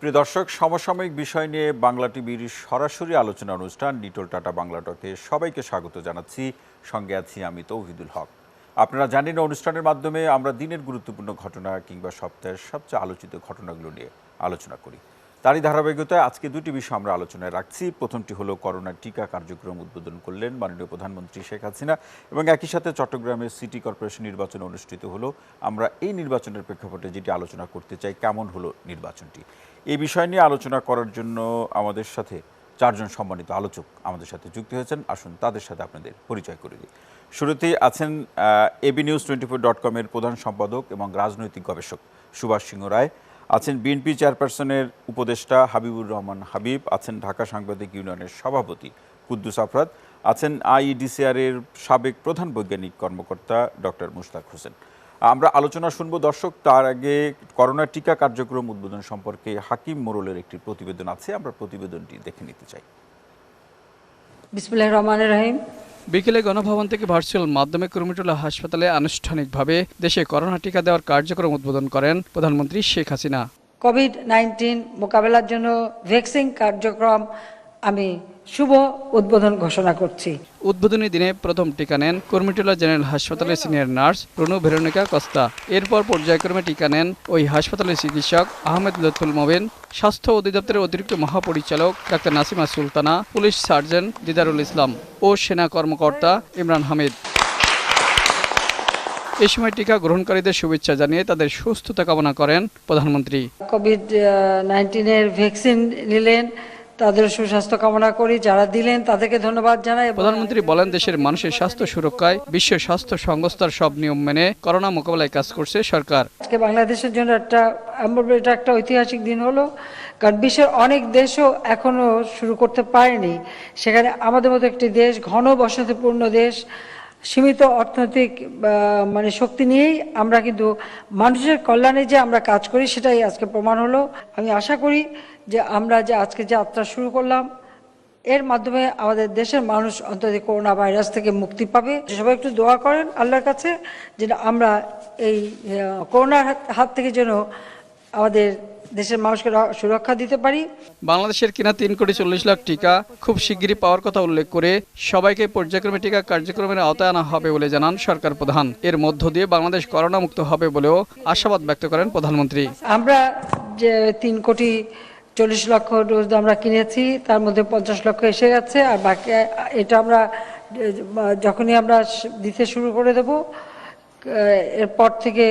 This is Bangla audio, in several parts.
প্রিয় দর্শক, সমসাময়িক বিষয় নিয়ে বাংলা টিভির সরাসরি আলোচনা অনুষ্ঠান লিটল টাটা বাংলা টকে সবাইকে স্বাগত জানাচ্ছি। সঙ্গে আছি আমি তৌহিদুল হক। আপনারা জানেন, অনুষ্ঠানের মাধ্যমে আমরা দিনের গুরুত্বপূর্ণ ঘটনা কিংবা সপ্তাহের সবচেয়ে আলোচিত ঘটনাগুলো নিয়ে আলোচনা করি। তারই ধারাবাহিকতায় আজকে দুটি বিষয় আমরা আলোচনায় রাখছি। প্রথমটি হলো করোনার টিকা কার্যক্রম উদ্বোধন করলেন মাননীয় প্রধানমন্ত্রী শেখ হাসিনা, এবং একই সাথে চট্টগ্রামের সিটি কর্পোরেশন নির্বাচন অনুষ্ঠিত হলো। আমরা এই নির্বাচনের প্রেক্ষাপটে যেটি আলোচনা করতে চাই, কেমন হলো নির্বাচনটি, এই বিষয় নিয়ে আলোচনা করার জন্য আমাদের সাথে চারজন সম্মানিত আলোচক আমাদের সাথে যুক্ত হয়েছেন। আসুন তাদের সাথে আপনাদের পরিচয় করে দিই। শুরুতেই আছেন abnews24.com-এর প্রধান সম্পাদক এবং রাজনৈতিক গবেষক সুভাষ সিংহ রায়, আছেন বিএনপি চেয়ারপারসনের উপদেষ্টা হাবিবুর রহমান হাবিব, আছেন ঢাকা সাংবাদিক ইউনিয়নের সভাপতি কুদ্দুস আফরাদ, আছেন আইইডিসিআর-এর সাবেক প্রধান বৈজ্ঞানিক কর্মকর্তা ডক্টর মুশতাক হোসেন। আমরা আলোচনা শুনবো। দর্শক, তার আগে করোনা টিকা কার্যক্রম উদ্বোধন সম্পর্কে হাকিম মোরলের একটি প্রতিবেদন আছে, আমরা প্রতিবেদনটি দেখে নিতে চাই। বিসমিল্লাহির রহমানির রহিম। বিকেলে গণভবন থেকে ভার্চুয়াল মাধ্যমে কুর্মিটোলা হাসপাতালে আনুষ্ঠানিকভাবে দেশে করোনা টিকা দেওয়ার কার্যক্রম উদ্বোধন করেন প্রধানমন্ত্রী শেখ হাসিনা। কোভিড-19 মোকাবেলার জন্য ভ্যাকসিন কার্যক্রম আমি শুভ উদ্বোধন ঘোষণা করছি। উদ্বোধনী দিনে প্রথম টিকা নেন কুর্মিটোলা জেনারেল হাসপাতালের senior nurse Runu Veronica Costa. এরপর পর্যায়ক্রমে টিকা নেন ওই হাসপাতালের চিকিৎসক আহমেদ লুৎফুল মোবিন, স্বাস্থ্য অধিদপ্তরের অতিরিক্ত মহাপরিচালক doctor Nasima Sultana, police surgeon Didarul Islam ও সেনা কর্মকর্তা ইমরান হামিদ। এ সময় টিকা গ্রহণকারীদের শুভেচ্ছা জানিয়ে তাদের সুস্থতা কামনা করেন প্রধানমন্ত্রী। কোভিড-19 ভ্যাকসিন নিলেন, তাদের সুস্বাস্থ্য কামনা করি। যারা দিলেন তাদেরকে ধন্যবাদ জানাই। প্রধানমন্ত্রী বলেন, দেশের মানুষের স্বাস্থ্য সুরক্ষায় বিশ্ব স্বাস্থ্য সংস্থার সব নিয়ম মেনে করোনা মোকাবেলায় কাজ করছে সরকার। আজকে বাংলাদেশের জন্য এটা একটা ঐতিহাসিক দিন হলো, কারণ বিশ্বের অনেক দেশও এখনো শুরু করতে পারেনি। সেখানে আমাদের মতো একটি দেশ, ঘন বসতিপূর্ণ দেশ, সীমিত অর্থনৈতিক শক্তি নিয়েই আমরা কিন্তু মানুষের কল্যাণে যে আমরা কাজ করি, সেটাই আজকে প্রমাণ হলো। আমি আশা করি যে আমরা যে আজকে যাত্রা শুরু করলাম, এর মাধ্যমে আমাদের দেশের মানুষ অন্তত করোনা ভাইরাস থেকে মুক্তি পাবে। সবাই একটু দোয়া করেন আল্লাহর কাছে যেন আমরা এই করোনার হাত থেকে যেন আমাদের দেশের মানুষকে সুরক্ষা দিতে পারি। বাংলাদেশের কিনা 3,40,00,000 টিকা খুব শিগগিরই পাওয়ার কথা উল্লেখ করে সবাইকে পর্যায়ক্রমে টিকা কার্যক্রমের আওতায় আনা হবে বলে জানান সরকার প্রধান। এর মধ্য দিয়ে বাংলাদেশ করোনা মুক্ত হবে বলেও আশাবাদ ব্যক্ত করেন প্রধানমন্ত্রী। আমরা যে 3,40,00,000 ডোজ আমরা কিনেছি, তার মধ্যে 50 লক্ষ এসে গেছে, আর বাকি এটা আমরা যখনই আমরা দিতে শুরু করে দেব, এরপর থেকে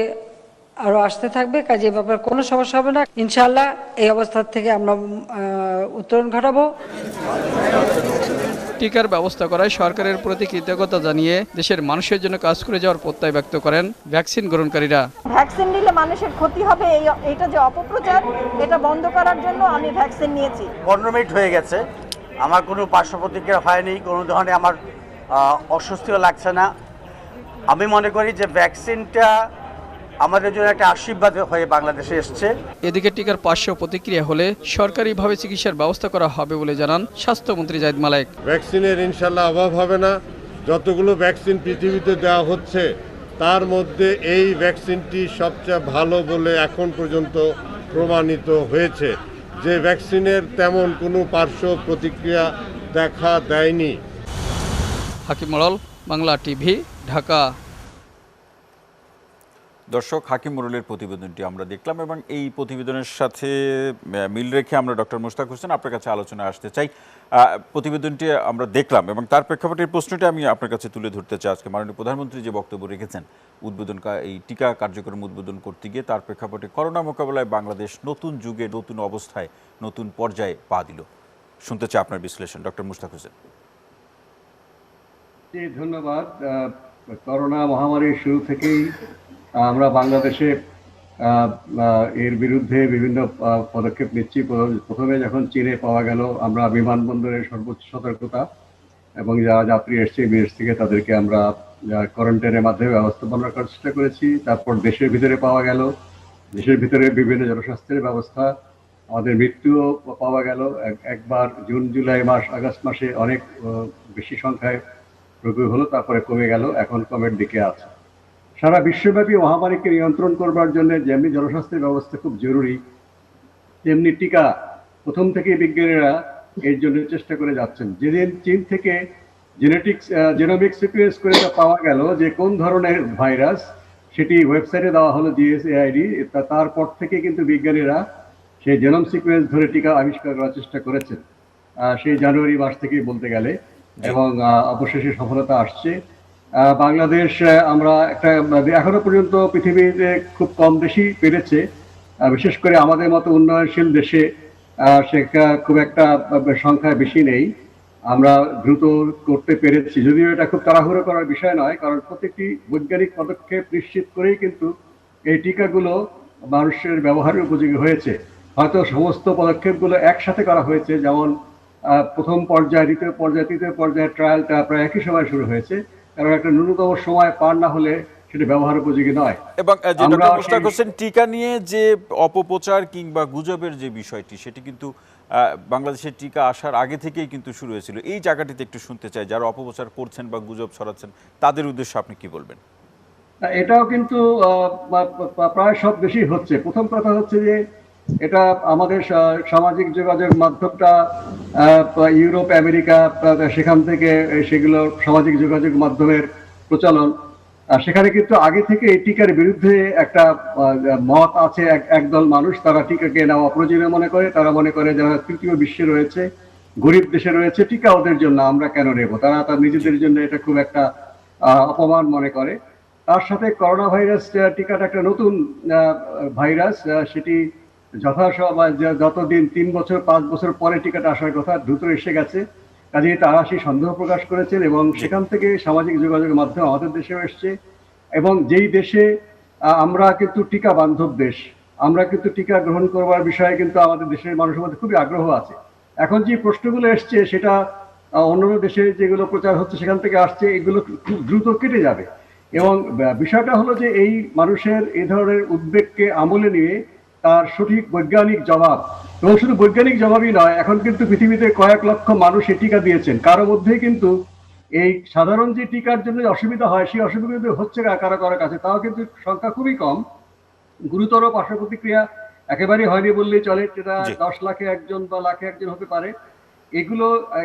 আরো আসতে থাকবে। কাজে এ ব্যাপারে কোনো সমস্যা হবে না। ইনশাআল্লাহ এই অবস্থা থেকে আমরা উত্তরণ ঘটাবো। টিকার ব্যবস্থা করায় সরকারের প্রতি কৃতজ্ঞতা জানিয়ে দেশের মানুষের জন্য কাজ করে যাওয়ার প্রত্যয় ব্যক্ত করেন ভ্যাকসিন গ্রহণকারীরা। ভ্যাকসিন নিলে মানুষের ক্ষতি হবে, এটা যে অপপ্রচার, এটা বন্ধ করার জন্য আমি ভ্যাকসিন নিয়েছি। 15 মিনিট হয়ে গেছে, আমার কোনো পার্শ্ব প্রতিক্রিয়া হয়নি, কোনো ধরনের আমার অস্বস্তিও লাগছে না। আমি মনে করি যে ভ্যাকসিনটা আমাদের জন্য একটা আশীর্বাদ হয়ে বাংলাদেশে এসছে। এদিকে টিকার পার্শ্ব প্রতিক্রিয়া হলে সরকারিভাবে চিকিৎসার ব্যবস্থা করা হবে বলে জানান স্বাস্থ্যমন্ত্রী জাহিদ মালেক। ভ্যাকসিনের ইনশাল্লাহ অভাব হবে না। যতগুলো ভ্যাকসিন পৃথিবীতে দেওয়া হচ্ছে, তার মধ্যে এই ভ্যাকসিনটি সবচেয়ে ভালো বলে এখন পর্যন্ত প্রমাণিত হয়েছে। যে ভ্যাকসিনের তেমন কোনো পার্শ্ব প্রতিক্রিয়া দেখা দেয়নি। হাকিম মোড়ল, বাংলা টিভি, ঢাকা। দর্শক, হাকিম মোরলের প্রতিবেদনটি আমরা দেখলাম, এবং এই প্রতিবেদনের সাথে মিল রেখে আমরা ডক্টর মুশতাক হোসেন আপনার কাছে আলোচনা আসতে চাই। প্রতিবেদনটি আমরা দেখলাম এবং তার প্রেক্ষাপটের প্রশ্নটি আমি আপনার কাছে তুলে ধরতে চাই। আজকে মাননীয় প্রধানমন্ত্রী যে বক্তব্য রেখেছেন এই টিকা কার্যক্রম উদ্বোধন করতে গিয়ে, তার প্রেক্ষাপটে করোনা মোকাবেলায় বাংলাদেশ নতুন যুগে, নতুন অবস্থায়, নতুন পর্যায়ে পা দিল। শুনতে চাই আপনার বিশ্লেষণ, ডক্টর মুশতাক হোসেন। ধন্যবাদ। করোনা মহামারীর শুরু থেকেই আমরা বাংলাদেশে এর বিরুদ্ধে বিভিন্ন পদক্ষেপ নিচ্ছি। প্রথমে যখন চীনে পাওয়া গেল, আমরা বিমানবন্দরের সর্বোচ্চ সতর্কতা এবং যারা যাত্রী এসছে বিদেশ থেকে তাদেরকে আমরা কোয়ারেন্টাইনের মাধ্যমে ব্যবস্থাপনা করার চেষ্টা করেছি। তারপর দেশের ভিতরে পাওয়া গেল, দেশের ভিতরে বিভিন্ন জনস্বাস্থ্যের ব্যবস্থা, আমাদের মৃত্যুও পাওয়া গেল। একবার জুন, জুলাই মাস, আগস্ট মাসে অনেক বেশি সংখ্যায় রোগী হলো, তারপরে কমে গেল, এখন কমের দিকে আছে। সারা বিশ্বব্যাপী মহামারীকে নিয়ন্ত্রণ করবার জন্য যেমনি জনস্বাস্থ্যের ব্যবস্থা খুব জরুরি, তেমনি টিকা প্রথম থেকেই বিজ্ঞানীরা এর জন্য চেষ্টা করে যাচ্ছেন। যেদিন চীন থেকে জেনোমিক সিকুয়েন্স করে পাওয়া গেল যে কোন ধরনের ভাইরাস, সেটি ওয়েবসাইটে দেওয়া হলো জিএসএআইডি, তারপর থেকে কিন্তু বিজ্ঞানীরা সেই জেনোম সিকুয়েন্স ধরে টিকা আবিষ্কার করার চেষ্টা করেছেন সেই জানুয়ারি মাস থেকেই বলতে গেলে, এবং অবশেষে সফলতা আসছে। বাংলাদেশ আমরা এখনো পর্যন্ত পৃথিবীতে খুব কম দেশই পেরেছে, বিশেষ করে আমাদের মতো উন্নয়নশীল দেশে সেটা খুব একটা সংখ্যা বেশি নেই। আমরা দ্রুত করতে পেরেছি, যদিও এটা খুব তাড়াহুড়ো করার বিষয় নয়, কারণ প্রত্যেকটি বৈজ্ঞানিক পদক্ষেপ নিশ্চিত করেই কিন্তু এই টিকাগুলো মানুষের ব্যবহারের উপযোগী হয়েছে। হয়তো সমস্ত পদক্ষেপগুলো একসাথে করা হয়েছে, যেমন প্রথম পর্যায়, দ্বিতীয় পর্যায়, তৃতীয় পর্যায়ের ট্রায়ালটা প্রায় একই সময় শুরু হয়েছে, কারণ একটা ন্যূনতম সময় পার না হলে সেটা ব্যবহার উপযোগী নয়। এবং যে ডক্টর মুশতাক হোসেন, টিকা নিয়ে যে অপপ্রচার কিংবা গুজবের যে বিষয়টি, সেটি কিন্তু বাংলাদেশের টিকা আসার আগে থেকেই কিন্তু শুরু হয়েছিল। এই জায়গাটিতে একটু শুনতে চাই, যারা অপপ্রচার করছেন বা গুজব ছড়াচ্ছেন তাদের উদ্দেশ্যে আপনি কি বলবেন? এটাও কিন্তু প্রায় সব দেশেই হচ্ছে। প্রথম কথা হচ্ছে যে এটা আমাদের সামাজিক যোগাযোগ মাধ্যমটা ইউরোপ, আমেরিকা, সেখান থেকে সেগুলো সামাজিক যোগাযোগ মাধ্যমের প্রচলন, সেখানে কিন্তু আগে থেকে এই টিকার বিরুদ্ধে একটা মত আছে। একদল মানুষ, তারা টিকাকে নেওয়া অপ্রয়োজনীয় মনে করে। তারা মনে করে যারা তৃতীয় বিশ্বে রয়েছে, গরিব দেশে রয়েছে, টিকা ওদের জন্য, আমরা কেন নেব? তারা তার নিজেদের জন্য এটা খুব একটা অপমান মনে করে। তার সাথে করোনা ভাইরাস টিকাটা একটা নতুন ভাইরাস, সেটি যতদিন 3 বছর 5 বছর পরে টিকাটা আসার কথা, দ্রুত এসে গেছে। কাজেই তারা সেই সন্দেহ প্রকাশ করেছেন, এবং সেখান থেকে সামাজিক যোগাযোগের মাধ্যমে আমাদের দেশেও এসছে। এবং যেই দেশে আমরা কিন্তু টিকা বান্ধব দেশ, আমরা কিন্তু টিকা গ্রহণ করবার বিষয়ে কিন্তু আমাদের দেশের মানুষের মধ্যে খুবই আগ্রহ আছে। এখন যে প্রশ্নগুলো এসছে সেটা অন্যান্য দেশে যেগুলো প্রচার হচ্ছে সেখান থেকে আসছে, এগুলো খুব দ্রুত কেটে যাবে। এবং বিষয়টা হলো যে এই মানুষের এই ধরনের উদ্বেগকে আমলে নিয়ে তার সঠিক বৈজ্ঞানিক জবাব, এবং শুধু বৈজ্ঞানিক জবাবই নয়, এখন কিন্তু পৃথিবীতে কয়েক লক্ষ মানুষ এই টিকা দিয়েছেন। কারো মধ্যেই কিন্তু এই সাধারণ যে টিকার জন্য অসুবিধা হয়, সেই অসুবিধা কিন্তু হচ্ছে না কারো কাছে, তাও কিন্তু সংখ্যা খুবই কম। গুরুতর পার্শ্ব প্রতিক্রিয়া একেবারেই হয়নি বললেই চলে, সেটা 10 লাখে একজন বা লাখে একজন হতে পারে।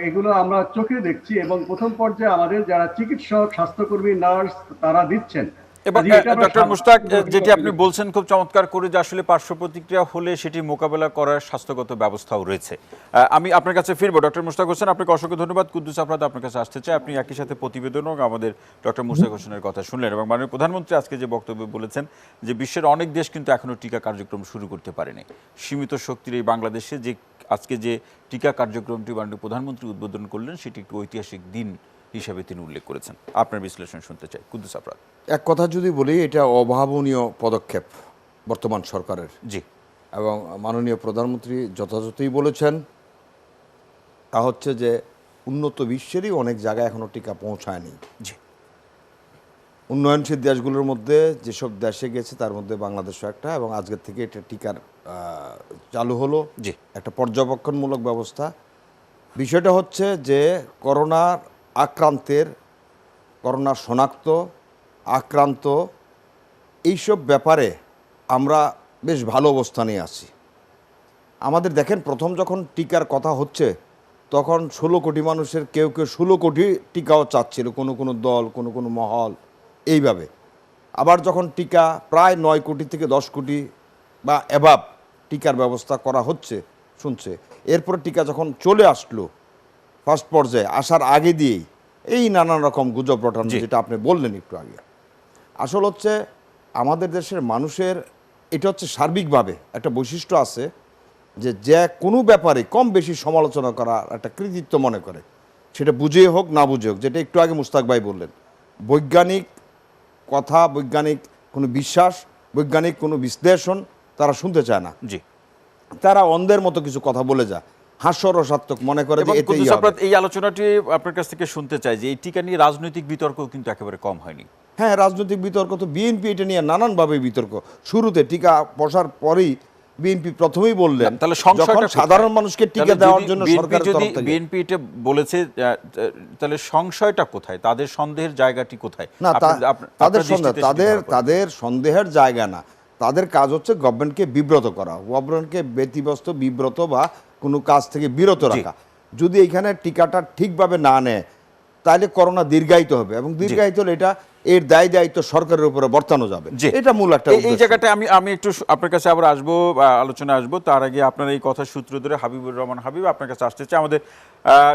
এগুলো আমরা চোখে দেখছি, এবং প্রথম পর্যায়ে আমাদের যারা চিকিৎসক, স্বাস্থ্যকর্মী, নার্স, তারা দিচ্ছেন। এবং ডক্টর মুশতাক, যেটি আপনি বলছেন খুব চমৎকার করে, যে আসলে পার্শ্ব প্রতিক্রিয়া হলে সেটি মোকাবেলা করার স্বাস্থ্যগত ব্যবস্থাও রয়েছে। আমি আপনার কাছে ফিরবো। ডক্টর মুশতাক হোসেন, আপনাকে অসংখ্য ধন্যবাদ। কুদ্দুস আফরাদ, আপনার কাছে আসতে চাই। আপনি একই সাথে প্রতিবেদনও আমাদের ডক্টর মুশতাক হোসেনের কথা শুনলেন, এবং মাননীয় প্রধানমন্ত্রী আজকে যে বক্তব্য বলেছেন যে বিশ্বের অনেক দেশ কিন্তু এখনো টিকা কার্যক্রম শুরু করতে পারেনি। সীমিত শক্তির এই বাংলাদেশে যে আজকে যে টিকা কার্যক্রমটি মাননীয় প্রধানমন্ত্রী উদ্বোধন করলেন, সেটি একটি ঐতিহাসিক দিন হিসাবে তিনি উল্লেখ করেছেন। আপনার বিশ্লেষণ শুনতে চাই, কুদ্দুস আফরাদ। এক কথা যদি বলি, এটা অভাবনীয় পদক্ষেপ বর্তমান সরকারের। জি। এবং মাননীয় প্রধানমন্ত্রী যথাযথই বলেছেন, তা হচ্ছে যে উন্নত বিশ্বেরই অনেক জায়গায় এখনও টিকা পৌঁছায়নি। জি। উন্নয়নশীল দেশগুলোর মধ্যে যেসব দেশে গেছে তার মধ্যে বাংলাদেশও একটা, এবং আজকের থেকে এটা টিকার চালু হলো। জি। একটা পর্যবেক্ষণমূলক ব্যবস্থা। বিষয়টা হচ্ছে যে করোনার আক্রান্তের, করোনা শনাক্ত, আক্রান্ত, এইসব ব্যাপারে আমরা বেশ ভালো অবস্থানে আছি। আমাদের দেখেন, প্রথম যখন টিকার কথা হচ্ছে তখন 16 কোটি মানুষের কেউ 16 কোটি টিকাও চাচ্ছিল, কোনো দল, কোনো মহল, এইভাবে। আবার যখন টিকা প্রায় 9 কোটি থেকে 10 কোটি বা অ্যাভাব টিকার ব্যবস্থা করা হচ্ছে শুনছে, এরপরে টিকা যখন চলে আসলো ফার্স্ট পর্যায়ে, আসার আগে দিয়েই এই নানান রকম গুজব রটানো, যেটা আপনি বললেন একটু আগে। আসল হচ্ছে আমাদের দেশের মানুষের এটা হচ্ছে সার্বিকভাবে একটা বৈশিষ্ট্য আছে যে কোনো ব্যাপারে কম বেশি সমালোচনা করার একটা কৃতিত্ব মনে করে, সেটা বুঝে হোক না বুঝে হোক। যেটা একটু আগে মুস্তাক ভাই বললেন, বৈজ্ঞানিক কথা, বৈজ্ঞানিক কোনো বিশ্বাস, বৈজ্ঞানিক কোনো বিশ্লেষণ তারা শুনতে চায় না। জি। তারা অন্ধের মতো কিছু কথা বলে যায়, হাস্যরসাত্মক মনে করে। এই আলোচনাটি আপনার কাছ থেকে শুনতে চাই যে এই টিকা নিয়ে রাজনৈতিক বিতর্ক কিন্তু একেবারে কম হয়নি। হ্যাঁ, রাজনৈতিক বিতর্ক তো বিএনপি এটা নিয়ে নানানভাবে বিতর্ক। শুরুতে টিকা বসার পরেই বিএনপি প্রথমেই বললেন, তাহলে সাধারণ মানুষকে টিকা দেওয়ার জন্য সরকারের তরফ থেকে। বিএনপি এটা বলেছে, তাহলে সংশয়টা কোথায়? তাদের সন্দেহের জায়গাটি কোথায়? না, তাদের সন্দেহের জায়গা না। তাদের কাজ হচ্ছে গভর্নমেন্টকে বিব্রত করা, গভর্নমেন্টকে ব্যতিব্যস্ত, বিব্রত বা কোনো কাজ থেকে বিরত রাখা। যদি এইখানে টিকাটা ঠিকভাবে না নেয় তাহলে করোনা দীর্ঘায়িত হবে, এবং দীর্ঘায়িত হলে এটা এর দায় দায়িত্ব সরকারের উপরে বর্তানো যাবে। এটা মূল একটা এই জায়গাটা আমি একটু আপনার কাছে আবার আসবো, আলোচনা আসবো। তার আগে আপনার এই কথা সূত্র ধরে হাবিবুর রহমান হাবিব আপনার কাছে আসতে চাই। আমাদের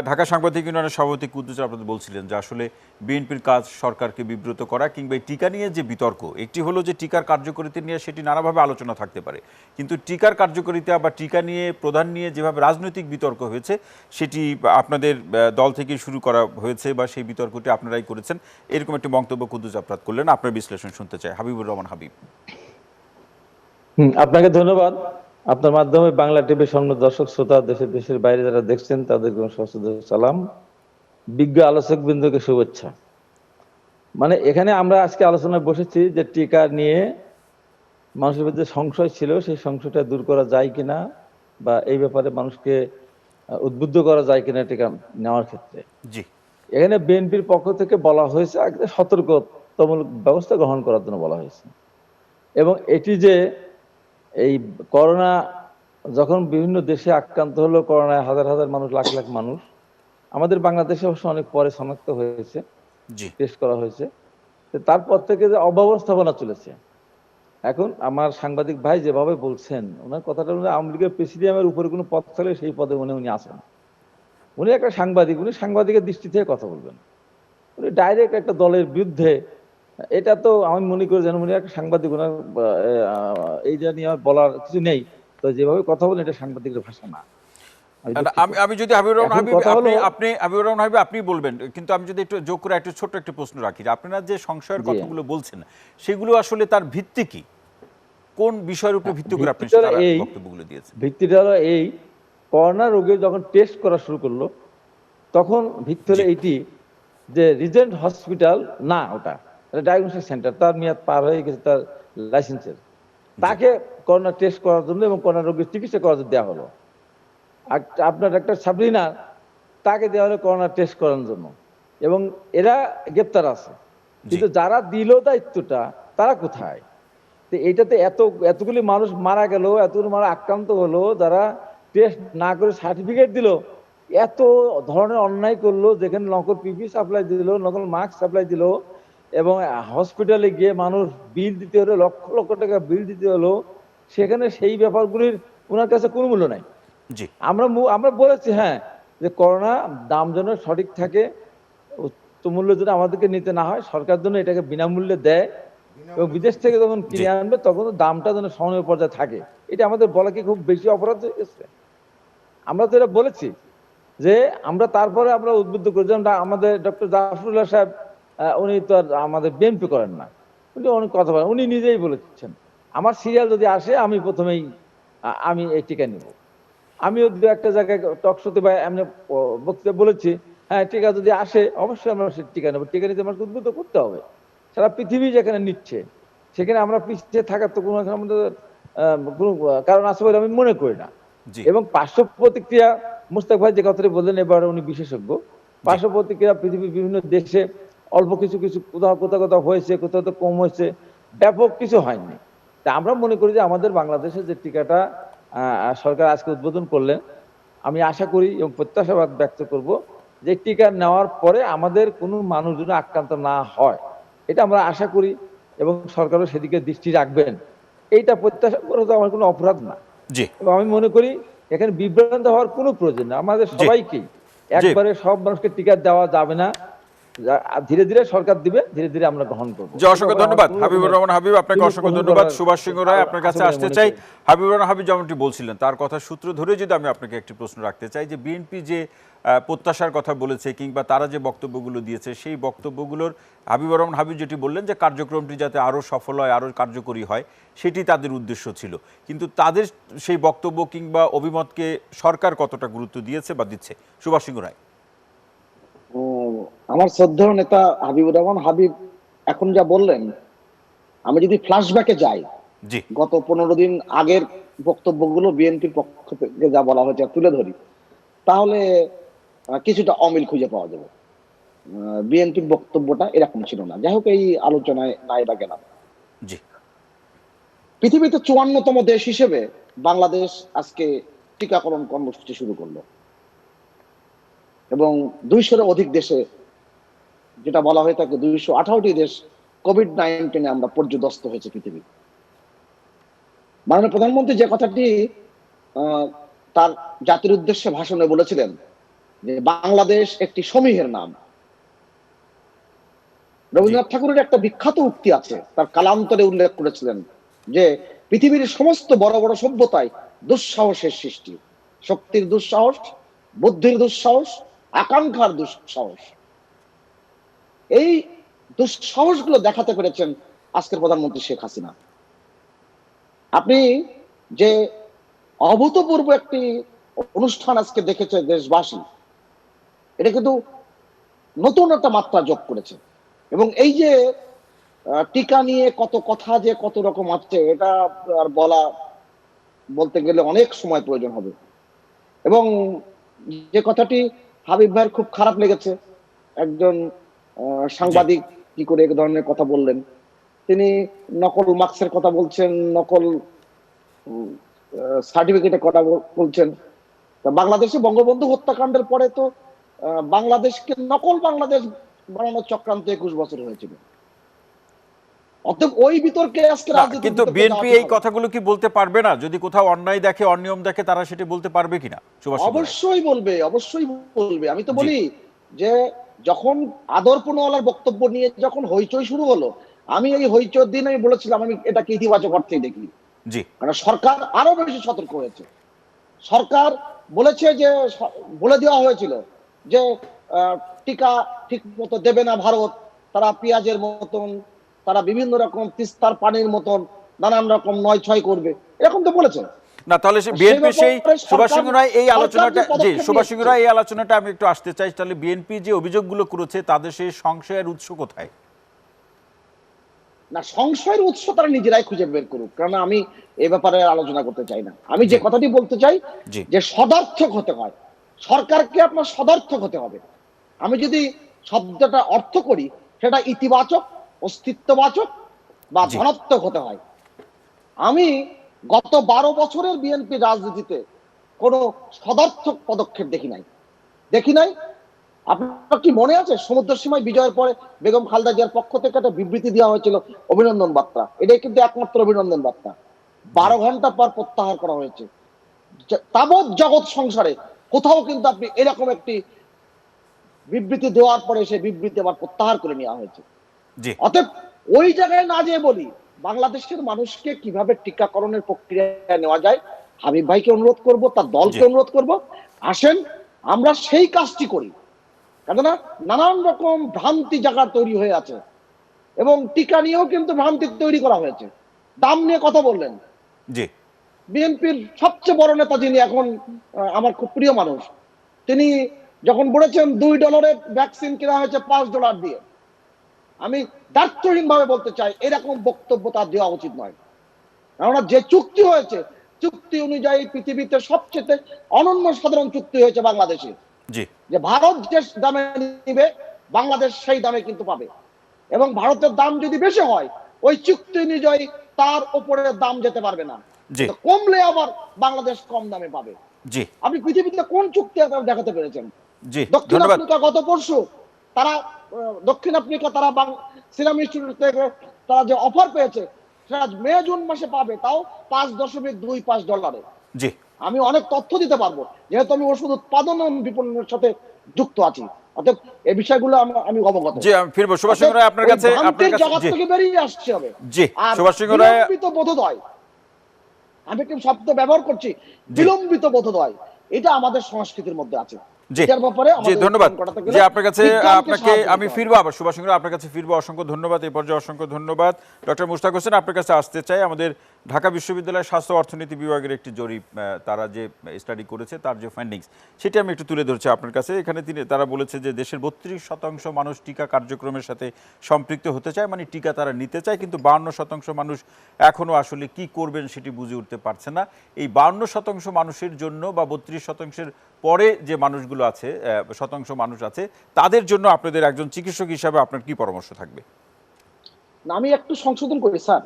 ঢাকা সাংবাদিক ইউনিয়নের সভাপতি কুদ্দুস আপনাদের বলছিলেন যে আসলে বিএনপির কাজ সরকারকে বিব্রত করা, কিংবা এই টিকা নিয়ে যে বিতর্ক, একটি হলো যে টিকার কার্যকারিতা নিয়ে সেটি নানাভাবে আলোচনা থাকতে পারে, কিন্তু টিকার কার্যকারিতা বা টিকা নিয়ে প্রধান নিয়ে যেভাবে রাজনৈতিক বিতর্ক হয়েছে সেটি আপনাদের দল থেকে শুরু করা হয়েছে বা সেই বিতর্কটি আপনারাই করেছেন, এরকম একটি মন্তব্য কুদ্দুস আফরাদ করলেন। আপনার বিশ্লেষণ শুনতে চাই, হাবিবুর রহমান হাবিব। আপনাকে ধন্যবাদ। আপনার মাধ্যমে বাংলা টিভির সামনে দর্শক শ্রোতা, দেশের বাইরে যারা দেখছেন তাদেরকে সশ্রদ্ধ সালাম, বিজ্ঞ আলোচক বৃন্দকে শুভেচ্ছা। মানে এখানে আমরা আজকে আলোচনায় বসেছি যে টিকা নিয়ে মানুষের মধ্যে সংশয় ছিল, সেই সংশয়টা দূর করা যায় কিনা বা এই ব্যাপারে মানুষকে উদ্বুদ্ধ করা যায় কিনা টিকা নেওয়ার ক্ষেত্রে। জি, এখানে বিএনপির পক্ষ থেকে বলা হয়েছে একটা সতর্কতামূলক ব্যবস্থা গ্রহণ করার জন্য বলা হয়েছে, এবং এটি যে এই করোনা যখন বিভিন্ন দেশে আক্রান্ত হলো, করোনায় হাজার হাজার মানুষ, লাখ লাখ মানুষ, আমাদের বাংলাদেশে অবশ্য অনেক পরে শনাক্ত হয়েছে, টেস্ট করা হয়েছে, তারপর থেকে যে অব্যবস্থাপনা চলেছে। এখন আমার সাংবাদিক ভাই যেভাবে বলছেন, ওনার কথাটা আওয়ামী লীগের প্রেসিডিয়ামের উপরে কোনো পদ থাকলে সেই পদে উনি আসেন। উনি একটা সাংবাদিক, উনি সাংবাদিকের দৃষ্টি থেকে কথা বলবেন, উনি ডাইরেক্ট একটা দলের বিরুদ্ধে, এটা তো আমি মনে করি যেন উনি একটা সাংবাদিক, ওনার এইটা নিয়ে বলার কিছু নেই। তো যেভাবে কথা বলেন এটা সাংবাদিকের ভাষা না। আমি যদি হাবিবুর রহমান হাবিব, হাবিবুর রহমান হাবিব আপনি বলবেন, কিন্তু আমি যদি একটু যোগ করে একটু ছোট্ট একটা প্রশ্ন রাখি, আপনারা যে সংশয়ের কথাগুলো বলছেন সেগুলো আসলে তার ভিত্তি কি, কোন বিষয়ের উপর ভিত্তি করে আপনি এই বক্তব্যগুলো দিয়েছেন? ভিত্তিটা হলো এই, করোনা রোগী যখন টেস্ট করা শুরু করলো তখন ভিত্তি হলো এইটি যে রিজেন্ট হসপিটাল না, ওটা ডায়াগনস্টিক সেন্টার, তার মেয়াদ পার হয়ে গেছে তার লাইসেন্সের, তাকে করোনা টেস্ট করার জন্য এবং করোনা রোগীর চিকিৎসা করার জন্য দেওয়া হলো। আপনার ডাক্তার সাবরিনা, তাকে দেওয়া হলো করোনা টেস্ট করার জন্য, এবং এরা গ্রেপ্তার আছে, কিন্তু যারা দিল দায়িত্বটা তারা কোথায়? তো এইটাতে এতগুলি মানুষ মারা গেল, এতগুলি মানুষ আক্রান্ত হলো, যারা টেস্ট না করে সার্টিফিকেট দিল, এত ধরনের অন্যায় করলো, যেখানে নকল পিপি সাপ্লাই দিল, নকল মাস্ক সাপ্লাই দিল, এবং হসপিটালে গিয়ে মানুষ বিল দিতে হলো, লক্ষ লক্ষ টাকা বিল দিতে হলো, সেখানে সেই ব্যাপারগুলির ওনার কাছে কোনো মূল্য নাই। আমরা বলেছি হ্যাঁ, যে করোনা দাম যেন সঠিক থাকে, উচ্চ মূল্য যেন আমাদেরকে নিতে না হয়, সরকার যেন এটাকে বিনামূল্যে দেয়, এবং বিদেশ থেকে যখন কিনে আনবে তখন দামটা যেন সহনীয় পর্যায়ে থাকে। এটা আমাদের বলা কি খুব বেশি অপরাধ হয়ে গেছে? আমরা তো এটা বলেছি যে আমরা তারপরে আমরা উদ্বুদ্ধ করি, যেমন আমাদের ডক্টর জাফরুল্লাহ সাহেব, উনি তো আর আমাদের বিএনপি করেন না, উনি অনেক কথা বলেন, উনি নিজেই বলেছেন আমার সিরিয়াল যদি আসে আমি প্রথমেই আমি এই টিকা নিব। আমিও দু একটা জায়গায় টক শোতে বা এমনি বক্তৃতা বলেছি, হ্যাঁ টিকা যদি আসে অবশ্যই আমরা টিকা নেবো, টিকা নিতে আমাকে উদ্বুদ্ধ করতে হবে। সারা পৃথিবী যেখানে নিচ্ছে সেখানে আমরা পিছিয়ে থাকার তো কোনো আমাদের কোনো কারণ আছে বলে আমি মনে করি না। এবং পার্শ্ব প্রতিক্রিয়া, মুস্তাক ভাই যে কথাটি বললেন, এবার উনি বিশেষজ্ঞ, পার্শ্ব প্রতিক্রিয়া পৃথিবীর বিভিন্ন দেশে অল্প কিছু কিছু কোথাও কোথাও হয়েছে, কোথাও তো কম হয়েছে, ব্যাপক কিছু হয়নি। তা আমরা মনে করি যে আমাদের বাংলাদেশে যে টিকাটা সরকার আজকে উদ্বোধন করলেন, আমি আশা করি এবং প্রত্যাশাবাদ ব্যক্ত করব যে টিকা নেওয়ার পরে আমাদের কোনো মানুষ যেন আক্রান্ত না হয়, এটা আমরা আশা করি, এবং সরকারও সেদিকে দৃষ্টি রাখবেন, এইটা প্রত্যাশা করা তো আমার কোনো অপরাধ না। এবং আমি মনে করি এখানে বিভ্রান্ত হওয়ার কোনো প্রয়োজন না, আমাদের সবাইকেই একবারে সব মানুষকে টিকা দেওয়া যাবে না, ধীরে ধীরে সরকার দিবে, ধীরে ধীরে আমরা গ্রহণ করবো। অসংখ্য ধন্যবাদ হাবিবুর রহমান হাবিব, আপনাকে অসংখ্য ধন্যবাদ। সুভাষ সিংহ রায়, আপনার কাছে আসতে চাই। হাবিবুর রহমান হাবিব যেমনটি বলছিলেন, তার কথা সূত্র ধরে যদি আমি আপনাকে একটি প্রশ্ন রাখতে চাই, যে বিএনপি যে প্রত্যাশার কথা বলেছে কিংবা তারা যে বক্তব্যগুলো দিয়েছে, সেই বক্তব্যগুলোর হাবিবুর রহমান হাবিব যেটি বললেন যে কার্যক্রমটি যাতে আরও সফল হয়, আরও কার্যকরী হয়, সেটি তাদের উদ্দেশ্য ছিল, কিন্তু তাদের সেই বক্তব্য কিংবা অভিমতকে সরকার কতটা গুরুত্ব দিয়েছে বা দিচ্ছে? সুভাষ সিংহ রায়। আমার শ্রদ্ধেয় নেতা হাবিবুর রহমান হাবিব এখন যা বললেন, আমি যদি ফ্ল্যাশব্যাকে যাই, গত 15 দিন আগের বক্তব্যগুলো বিএনপির পক্ষ থেকে যা বলা হয়েছে তুলে ধরি, তাহলে কিছুটা অমিল খুঁজে পাওয়া যাবে। বিএনপির বক্তব্যটা এরকম ছিল না। যাই হোক, এই আলোচনায় নাই বা গেলাম। পৃথিবীতে 54তম দেশ হিসেবে বাংলাদেশ আজকে টিকাকরণ কর্মসূচি শুরু করলো এবং 200-এর অধিক দেশে, যেটা বলা হয়ে থাকে 218টি দেশ কোভিড-19 আমরা পর্যদস্ত হয়েছে পৃথিবী। মাননীয় প্রধানমন্ত্রী যে কথাটি তার জাতির উদ্দেশ্যে ভাষণে বলেছিলেন যে বাংলাদেশ একটি সমীহের নাম। রবীন্দ্রনাথ ঠাকুরের একটা বিখ্যাত উক্তি আছে, তার কালান্তরে উল্লেখ করেছিলেন যে পৃথিবীর সমস্ত বড় বড় সভ্যতায় দুঃসাহসের সৃষ্টি, শক্তির দুঃসাহস, বুদ্ধির দুঃসাহস, আকাঙ্ক্ষার দুঃসাহস। এই দুঃসাহসগুলো দেখাতে পেরেছেন আজকের প্রধানমন্ত্রী শেখ হাসিনা। আপনি যে অভূতপূর্ব একটি অনুষ্ঠান আজকে দেখেছে দেশবাসী, এটা কিন্তু নতুন একটা মাত্রা যোগ করেছে। এবং এই যে টিকা নিয়ে কত কথা যে কত রকম আছে, এটা আর বলতে গেলে অনেক সময় প্রয়োজন হবে। এবং যে কথাটি হাবিব ভাইয়ের খুব খারাপ লেগেছে, একজন সাংবাদিক কি করে এক ধরনের কথা বললেন, তিনি নকল মার্কসের কথা বলছেন, নকল সার্টিফিকেটের কথা বলছেন। বাংলাদেশে বঙ্গবন্ধু হত্যাকাণ্ডের পরে তো বাংলাদেশকে নকল বাংলাদেশ বানানোর চক্রান্ত 21 বছর হয়েছিল। অতএব ওই বিতর্কে আজকে রাজনীতি, কিন্তু বিএনপি এই কথাগুলো কি বলতে পারবে না? যদি কোথাও অন্যায় দেখে, অনিয়ম দেখে, তারা সেটা বলতে পারবে কিনা? অবশ্যই বলবে, অবশ্যই বলবে। আমি তো বলি যে যখন আদর্পণওয়ালার বক্তব্য নিয়ে যখন হইচই শুরু হলো, আমি এই হইচইর দিন আমি বলেছিলাম আমি এটাকে ইতিবাচক অর্থেই দেখি। কারণ সরকার আরো বেশি সতর্ক হয়েছে। সরকার বলেছে যে, বলে দেওয়া হয়েছিল যে টিকা ঠিক মতো দেবে না ভারত, তারা পেঁয়াজের মতন, তারা বিভিন্ন রকম তিস্তার পানির মতন নানান রকম নয় ছয় করবে, এরকম তো বলেছে না। তাহলে বিএনপি সেই সুভাষ সিংহ রায় এই আলোচনাটা, সুভাষ সিংহ রায় এই আলোচনাটা আমি একটু আসতে চাই। তাহলে বিএনপি যে অভিযোগগুলো করেছে, তাদের সেই সংশয়ের উৎস কোথায়? না, সংশয়ের উৎস তারা নিজেরাই খুঁজে বের করুক, কারণ আমি এ ব্যাপারে আলোচনা করতে চাই না। আমি যে কথাটি বলতে চাই যে সদার্থক হতে হয়, সরকারকে আপনার সদার্থক হতে হবে। আমি যদি শব্দটা অর্থ করি, সেটা ইতিবাচক, অস্তিত্ববাচক বা ধনাত্মক হতে হয়। আমি গত 12 বছরের বিএনপি রাজনীতিতে কোনো সদার্থক পদক্ষেপ দেখি নাই। আপনার কি মনে আছে সমুদ্র সীমায় বিজয়ের পরে বেগম খালেদা জিয়ার পক্ষ থেকে একটা বিবৃতি দেওয়া হয়েছিল, অভিনন্দন বার্তা। এটাই কিন্তু একমাত্র অভিনন্দন বার্তা। 12 ঘন্টা পর প্রত্যাহার করা হয়েছে। তাবৎ জগৎ সংসারে কোথাও কিন্তু আপনি এরকম একটি বিবৃতি দেওয়ার পরে সে বিবৃতি আবার প্রত্যাহার করে নেওয়া হয়েছে। অতএব ওই জায়গায় না যেয়ে বলি, বাংলাদেশের মানুষকে কিভাবে টিকাকরণের প্রক্রিয়া নেওয়া যায়, হাবিব ভাইকে অনুরোধ করব, তার দলকে অনুরোধ করব, আসেন আমরা সেই কাজটি করি। কেননা নানান রকম ভ্রান্তি জায়গা তৈরি হয়ে আছে এবং টিকা নিয়েও কিন্তু ভ্রান্তি তৈরি করা হয়েছে। দাম নিয়ে কথা বললেন, বিএনপির সবচেয়ে বড় নেতা যিনি এখন আমার খুব প্রিয় মানুষ, তিনি যখন বলেছেন $2 ভ্যাকসিন কেনা হয়েছে $5 দিয়ে, আমি দায়িত্বহীন ভাবে বলতে চাই এরকম বক্তব্য তার দেওয়া উচিত নয়। কেননা যে চুক্তি হয়েছে, চুক্তি অনুযায়ী পৃথিবীতে সবচেয়ে অনন্য সাধারণ চুক্তি হয়েছে বাংলাদেশে, যে ভারত যে দামে নিবে বাংলাদেশ সেই দামে কিন্তু পাবে। এবং ভারতের দাম যদি বেশি হয়, ওই চুক্তি অনুযায়ী তার উপরে দাম যেতে পারবে না, কমলে আবার বাংলাদেশ কম দামে পাবে। আপনি পৃথিবীতে কোন চুক্তি দেখাতে পেরেছেন? দক্ষিণ আফ্রিকা গত পরশু তারা সিরাম ইনস্টিটিউট থেকে তারা যে অফার পেয়েছে, সেটা মে জুন মাসে পাবে, তাও $5.25। আমি অনেক তথ্য দিতে পারবো, যেহেতু আমি ওষুধ উৎপাদন এবং বিপণনের সাথে যুক্ত আছি। অতএব এই বিষয়গুলো আমি অবগত। আমি ফিরবো সুভাষ সিংহ রায় আপনার কাছে। জগৎ থেকে বেরিয়ে আসতে হবে। সুভাষ সিংহ রায়, বিলম্বিত বোধোদয়, আমি একটি শব্দ ব্যবহার করছি, বিলম্বিত বোধোদয়, এটা আমাদের সংস্কৃতির মধ্যে আছে। ধন্যবাদ। আপনাকে আমি ফিরবো আবার সুভাষ সিংহ, আপনার কাছে ফিরবো। অসংখ্য ধন্যবাদ। এই পর্যায়ে অসংখ্য ধন্যবাদ। ডক্টর মুশতাক হোসেন, আপনার কাছে আসতে চাই। আমাদের ঢাকা বিশ্ববিদ্যালয়ের স্বাস্থ্য অর্থনীতি বিভাগের একটি জরিপ, তারা যে স্টাডি করেছে, তার যে ফাইন্ডিংস, সেটি আমি একটু তুলে ধরছি আপনার কাছে। এখানে তারা বলেছে যে দেশের 32% মানুষ টিকা কার্যক্রমের সাথে সম্পৃক্ত হতে চায়, মানে টিকা তারা নিতে চায়, কিন্তু 52% মানুষ এখনো আসলে কি করবেন সেটি বুঝে উঠতে পারছে না। এই 52% মানুষের জন্য বা 32%-এর পরে যে মানুষগুলো আছে, শতাংশ মানুষ আছে, তাদের জন্য আপনাদের একজন চিকিৎসক হিসাবে আপনার কি পরামর্শ থাকবে? আমি একটু সংশোধন করি স্যার।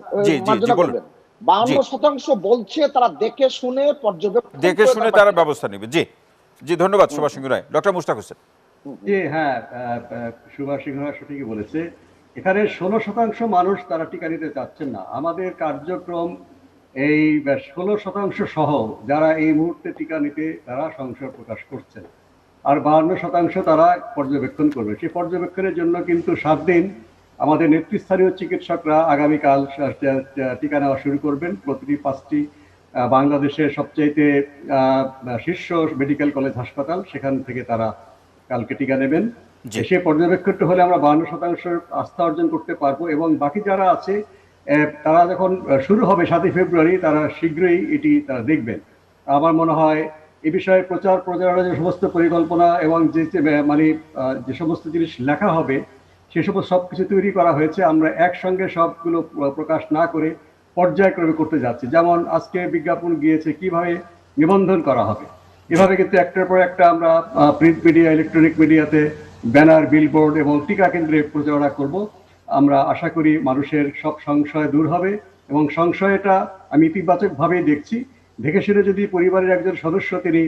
52% বলছে তারা দেখে শুনে পর্যবেক্ষণ দেখে শুনে তারা ব্যবস্থা নেবে। জি জি, ধন্যবাদ সুভাষ সিংহ রায়। ডক্টর মুশতাক হোসেন। জি হ্যাঁ, সুভাষ সিংহ রায় সঠিকই বলেছে। এখানে 16% মানুষ তারা টিকা নিতে চাচ্ছেন না। আমাদের কার্যক্রম এই 16% সহ যারা এই মুহূর্তে টিকা নিতে তারা সংশয় প্রকাশ করছেন, আর 52% তারা পর্যবেক্ষণ করবে। সেই পর্যবেক্ষণের জন্য কিন্তু 7 দিন আমাদের নেতৃস্থানীয় চিকিৎসকরা আগামীকাল টিকা নেওয়া শুরু করবেন। প্রতিটি 5টি বাংলাদেশের সবচাইতে শীর্ষ মেডিকেল কলেজ হাসপাতাল, সেখান থেকে তারা কালকে টিকা নেবেন। সে পর্যবেক্ষণটা হলে আমরা 52% আস্থা অর্জন করতে পারবো, এবং বাকি যারা আছে তারা যখন শুরু হবে 7 ফেব্রুয়ারি, তারা শীঘ্রই এটি তারা দেখবেন। আমার মনে হয় এ বিষয়ে প্রচার প্রচারের যে সমস্ত পরিকল্পনা এবং যে সমস্ত জিনিস লেখা হবে সে সমস্ত সবকিছু তৈরি করা হয়েছে। আমরা একসঙ্গে সবগুলো প্রকাশ না করে পর্যায়ক্রমে করতে যাচ্ছি। যেমন আজকে বিজ্ঞাপন গিয়েছে কিভাবে নিবন্ধন করা হবে, এভাবে কিন্তু একটার পর একটা আমরা প্রিন্ট মিডিয়া, ইলেকট্রনিক মিডিয়াতে ব্যানার, বিলবোর্ড এবং টিকা কেন্দ্রে প্রচারণা করব। আমরা আশা করি মানুষের সব সংশয় দূর হবে, এবং সংশয়টা আমি ইতিবাচকভাবেই দেখছি। দেখে শুনে যদি পরিবারের একজন সদস্য তিনি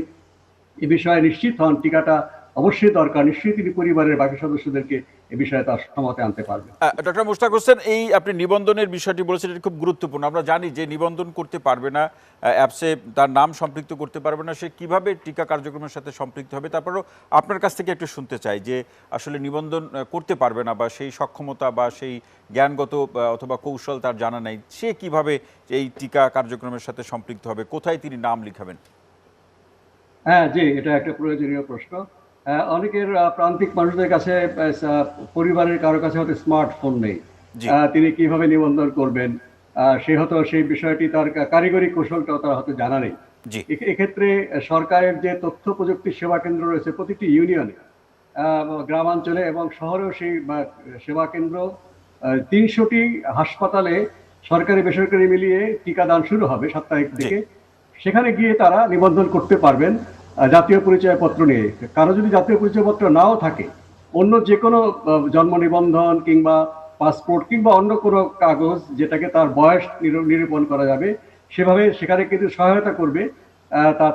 এ বিষয়ে নিশ্চিত হন টিকাটা অবশ্যই দরকার, নিশ্চয়ই তিনি পরিবারের বাকি সদস্যদেরকে এ বিষয়ে তার সমতে আনতে পারবেন। ডক্টর মুশতাক হোসেন, এই আপনি নিবন্ধনের বিষয়টি বলেছেন, এটা খুব গুরুত্বপূর্ণ। আমরা জানি যে নিবন্ধন করতে পারবে না, অ্যাপসে তার নাম সম্পৃক্ত করতে পারবে না, সে কিভাবে টিকা কার্যক্রমের সাথে সম্পৃক্ত হবে। তারপরেও আপনার কাছ থেকে একটু শুনতে চাই যে আসলে নিবন্ধন করতে পারবে না বা সেই সক্ষমতা বা সেই জ্ঞানগত অথবা কৌশল তার জানা নেই, সে কিভাবে এই টিকা কার্যক্রমের সাথে সম্পৃক্ত হবে, কোথায় তিনি নাম লিখাবেন? হ্যাঁ জি, এটা একটা প্রয়োজনীয় প্রশ্ন। অনেকের প্রান্তিক মানুষদের কাছে পরিবারের কারো কাছে হয়তো স্মার্টফোন নেই, তিনি কিভাবে নিবন্ধন করবেন সে হয়তো সেই বিষয়টি তার কারিগরি কৌশলটাও তার হয়তো জানা নেই। এক্ষেত্রে সরকারের যে তথ্য প্রযুক্তি সেবা কেন্দ্র রয়েছে প্রতিটি ইউনিয়নে, গ্রামাঞ্চলে এবং শহরেও সেই সেবা কেন্দ্র, 300টি হাসপাতালে সরকারি বেসরকারি মিলিয়ে টিকাদান শুরু হবে 7 তারিখ থেকে। সেখানে গিয়ে তারা নিবন্ধন করতে পারবেন জাতীয় পরিচয়পত্র নিয়ে। কারো যদি জাতীয় পরিচয়পত্র নাও থাকে, অন্য যে কোনো জন্ম নিবন্ধন কিংবা পাসপোর্ট কিংবা অন্য কোনো কাগজ যেটাকে তার বয়স নিরূপণ করা যাবে, সেভাবে সেখানে কিন্তু সহায়তা করবে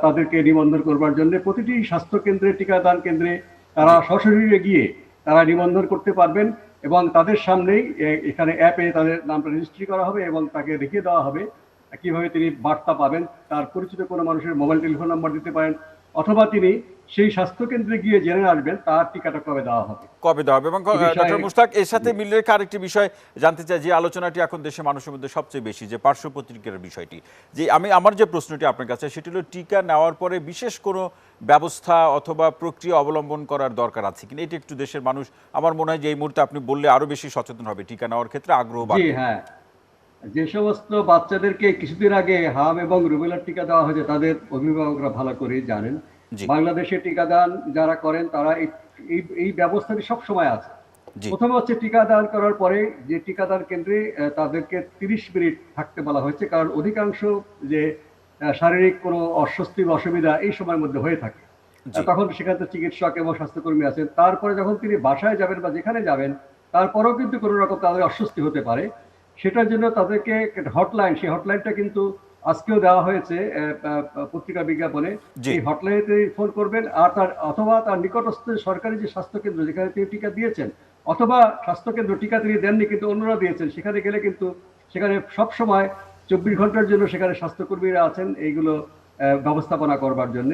তাদেরকে নিবন্ধন করবার জন্য। প্রতিটি স্বাস্থ্য কেন্দ্রে, টিকাদান কেন্দ্রে তারা সশরীরে গিয়ে তারা নিবন্ধন করতে পারবেন, এবং তাদের সামনেই এখানে অ্যাপে তাদের নামটা রেজিস্ট্রি করা হবে এবং তাকে দেখিয়ে দেওয়া হবে কিভাবে তিনি বার্তা পাবেন। তার পরিচিত কোনো মানুষের মোবাইল টেলিফোন নাম্বার দিতে পারেন, অথবা তিনি সেই স্বাস্থ্য কেন্দ্রে গিয়ে জেনে আসবেন তার টিকাটা কবে দেওয়া হবে। এবং ডক্টর মুশতাক, এর সাথে মিলে আরেকটি বিষয় জানতে চাই, যে আলোচনাটি এখন দেশের মানুষের মধ্যে সবচেয়ে বেশি, যে পার্শ্ব প্রতিক্রিয়ার বিষয়টি। যে আমার যে প্রশ্নটি আপনার কাছে, সেটি হলো টিকা নেওয়ার পরে বিশেষ কোনো ব্যবস্থা অথবা প্রক্রিয়া অবলম্বন করার দরকার আছে কিনা। এটি একটু দেশের মানুষ, আমার মনে হয় যে এই মুহূর্তে আপনি বললে আরো বেশি সচেতন হবে, টিকা নেওয়ার ক্ষেত্রে আগ্রহ বাড়বে। হ্যাঁ, যে সমস্ত বাচ্চাদেরকে কিছুদিন আগে হাম এবং রুবেলার টিকা দেওয়া হয়েছে তাদের অভিভাবকরা ভালো করে জানেন। বাংলাদেশে টিকাদান যারা করেন তারা এই ব্যবস্থাটি সব সময় আছে। প্রথমে হচ্ছে টিকাদান করার পরে যে টিকাদান কেন্দ্রে তাদেরকে 30 মিনিট থাকতে বলা হয়েছে, কারণ অধিকাংশ যে শারীরিক কোনো অস্বস্তি বা অসুবিধা এই সময়ের মধ্যে হয়ে থাকে, তখন সেখানে চিকিৎসক এবং স্বাস্থ্যকর্মী আছেন। তারপরে যখন তিনি বাসায় যাবেন বা যেখানে যাবেন, তারপরেও কিন্তু কোনো রকম তাদের অস্বস্তি হতে পারে। সেটার জন্য তাদেরকে হটলাইন, সেই হটলাইনটা কিন্তু আজকেও দেওয়া হয়েছে পত্রিকা বিজ্ঞাপনে। এই হটলাইনে ফোন করবেন, আর অথবা তার নিকটস্থ সরকারি যে স্বাস্থ্যকেন্দ্র যেখানে তিনি টিকা দিয়েছেন, অথবা স্বাস্থ্যকেন্দ্র টিকা তিনি দেননি কিন্তু অন্যরা দিয়েছেন, সেখানে গেলে কিন্তু সেখানে সবসময় 24 ঘন্টার জন্য সেখানে স্বাস্থ্যকর্মীরা আছেন এইগুলো ব্যবস্থাপনা করবার জন্য।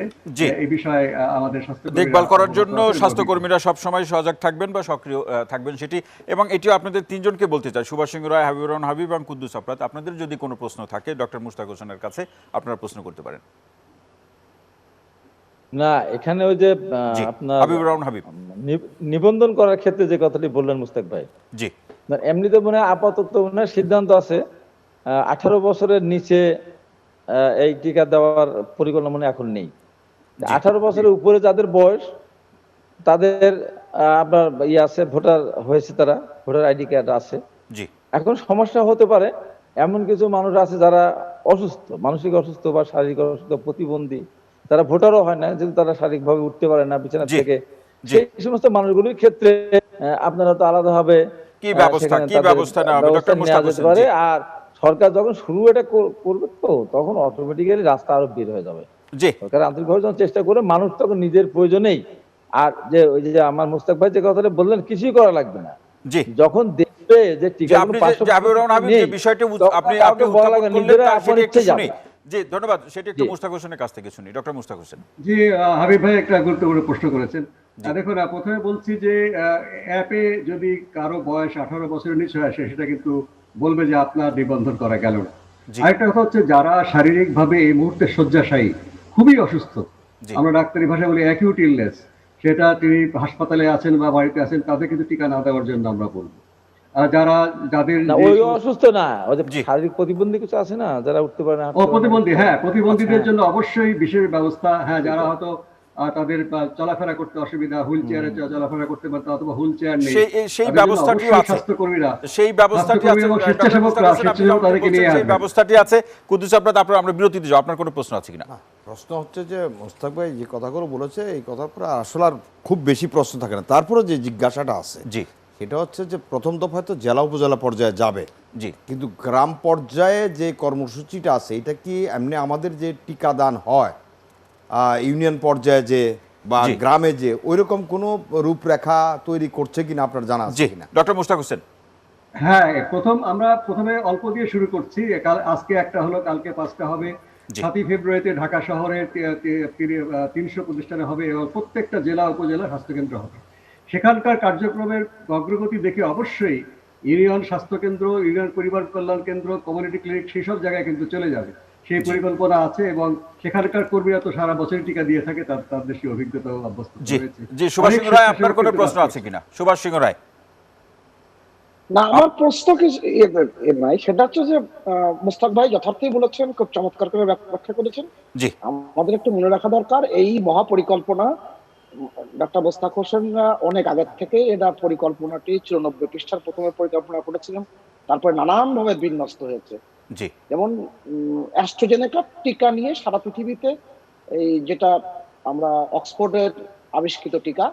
এই বিষয়ে আমাদের দেখভাল করার জন্য স্বাস্থ্যকর্মীরা সবসময় সজাগ থাকবেন বা সক্রিয় থাকবেন সেটি। এবং এটিও আপনাদের তিনজনকে বলতে চাই, সুভাষ সিংহ রায়, হাবিবুর রহমান হাবিব এবং কুদ্দুস আফরাত, আপনাদের যদি কোনো প্রশ্ন থাকে ডক্টর মুশতাক হোসেনের কাছে আপনারা প্রশ্ন করতে পারেন। না, এখানে ওই যে আপনার হাবিবুর রহমান হাবিব নিবন্ধন করার ক্ষেত্রে যে কথাটি বললেন মুশতাক ভাই, জি, এমনিতে মনে হয় আপাতত মনে হয় সিদ্ধান্ত আছে 18 বছরের নিচে এই টিকা দেওয়ার পরিকল্পনা মনে এখন নেই। 18 বছরের উপরে যাদের বয়স তাদের আপনার আছে, ভোটার হয়েছে, তারা ভোটার আইডি কার্ড আছে। এখন সমস্যা হতে পারে এমন কিছু মানুষ আছে যারা অসুস্থ, মানসিক অসুস্থ বা শারীরিক অসুস্থ, প্রতিবন্ধী, তারা ভোটারও হয় না, যেহেতু তারা শারীরিকভাবে উঠতে পারে না বিছানা থেকে। সেই সমস্ত মানুষগুলির ক্ষেত্রে আপনারা তো আলাদাভাবে কি ব্যবস্থা নেওয়া হবে ডক্টর মুশতাক হোসেন? আর সরকার যখন শুরু এটা করবে তো তখন অটোমেটিক্যালি রাস্তা আরো বের হয়ে যাবে। জি, সরকার আন্তরিকভাবে যখন চেষ্টা করে, মানুষ তখন নিজের প্রয়োজনেই, আর যে ওই যে আমার মোস্তাক ভাই যে কথাটা বললেন কিছুই করা লাগবে না, জি, যখন দেখবে যে যে টিকা আপনি যে হাবিবুর রহমান হাবিব যে বিষয়টি আপনি আপনি উত্থাপন করলেন নিজেরা তার আপন সেটা একটু ইচ্ছে যাবে। শুনি। জি, ধন্যবাদ। সেটা একটু জি। মুস্তাক হোসেনের কাছ থেকে শুনি। ডক্টর মুস্তাক হোসেন। জি, হাবিব ভাই একটা গুরুত্বপূর্ণ প্রশ্ন করেছেন। দেখুন, প্রথমে বলছি যে অ্যাপে যদি কারো বয়স 18 বছরের নিচে আসে সেটা কিন্তু বলবে যে আপনার নিবন্ধন করা গেল না। জি। আরেকটা কথা হচ্ছে, যারা শারীরিকভাবে এই মুহূর্তে শয্যাশায়ী, খুবই অসুস্থ, জি। আমরা ডাক্তারি ভাষায় বলি অ্যাকিউট ইলনেস, সেটা তিনি হাসপাতালে আছেন বা বাড়িতে আছেন, তাদের কিন্তু টিকা না দেওয়ার জন্য আমরা বলবো। আর যাদের না, যে ওই সমস্ত- অসুস্থ না, ওই যে জি। শারীরিক প্রতিবন্ধী কিছু আছে না, যারা উঠতে পারে না, হাঁটতে পারে না। প্রতিবন্ধী, হ্যাঁ, প্রতিবন্ধীদের আচ্ছা, জন্য অবশ্যই বিশেষ ব্যবস্থা। হ্যাঁ, যারা হয়তো তাদের চলাফেরা করতে অসুবিধা, হুইল চেয়ারে চলাফেরা করতে পারতো অথবা হুইল চেয়ার নেই, সেই তাদের জন্য ব্যবস্থাটিও অবশ্যই আছে। স্বাস্থ্যকর্মীরা, সেই ব্যবস্থাটি আছে। স্বাস্থ্যকর্মী এবং ডক্টর স্বেচ্ছাসেবকরা, মুস্তাক হোসেন, আপনি স্বেচ্ছাসেবক যেমনটি তাদেরকে নিয়ে বলছেন, সেই আসবেন। ব্যবস্থাটি আছে। কুদ্দুস আহমেদ, আমরা বিরতিতে যাও। আপনার কোনো প্রশ্ন আছে কিনা? প্রশ্ন হচ্ছে যে মোস্তাক ভাই যে কথাগুলো বলেছে, এই কথার পরে আসলে আর খুব বেশি প্রশ্ন থাকে না। তারপরে যে জিজ্ঞাসাটা আছে, জি, সেটা হচ্ছে যে প্রথম দফায় তো জেলা উপজেলা পর্যায়ে যাবে, জি, কিন্তু গ্রাম পর্যায়ে যে কর্মসূচিটা আছে, এটা কি এমনি আমাদের যে টিকাদান হয় ইউনিয়ন পর্যায়ে যে বা জি। গ্রামে যে, ওইরকম কোনো রূপরেখা তৈরি করছে কিনা আপনার জানা আছে জি, কিনা? ডক্টর মুস্তাক হোসেন। হ্যাঁ, আমরা প্রথমে অল্প দিয়ে শুরু করছি। আজকে একটা হলো, কালকে 5টা হবে। জি। 7ই ফেব্রুয়ারিতে ঢাকা শহরে 300 প্রতিষ্ঠানে হবে এবং প্রত্যেকটা জেলা উপজেলা স্বাস্থ্যকেন্দ্র হবে। সেখানকার কার্যক্রমের অগ্রগতি দেখে অবশ্যই ইউনিয়ন স্বাস্থ্যকেন্দ্র, ইউনিয়ন পরিবার কল্যাণ কেন্দ্র, কমিউনিটি ক্লিনিক, সেই সব জায়গায় কিন্তু চলে যাবে। সেই পরিকল্পনা আছে এবং সেখানকার কর্মীরা তো সারা বছরই টিকা দিয়ে থাকে, তাদের সেই অভিজ্ঞতা অভ্যস্ত জি, হয়েছে। জি, সুভাষ অনেক সিংহ রায়, আপনার স্বেচ্ছাসেবক কোনো কিন্তু প্রশ্ন কাজ আছে করছে। কিনা? সুভাষ সিংহ রায়। না, আমার প্রশ্ন কি এর নাই, সেটা হচ্ছে যে মুস্তাক ভাই যথার্থই বলেছেন, খুব চমৎকার করে ব্যাখ্যা করেছেন। জি, আমাদের একটু মনে রাখা দরকার, এই মহাপরিকল্পনা ডক্টর মোস্তাক হোসেন অনেক আগের থেকে এটা পরিকল্পনাটি 94 পৃষ্ঠার প্রথমে পরিকল্পনা করেছিলেন, তারপরে নানান ভাবে বিন্যস্ত হয়েছে। জি, যেমন অ্যাস্ট্রাজেনেকা টিকা নিয়ে সারা পৃথিবীতে, এই যেটা আমরা অক্সফোর্ডের আবিষ্কৃত টিকা,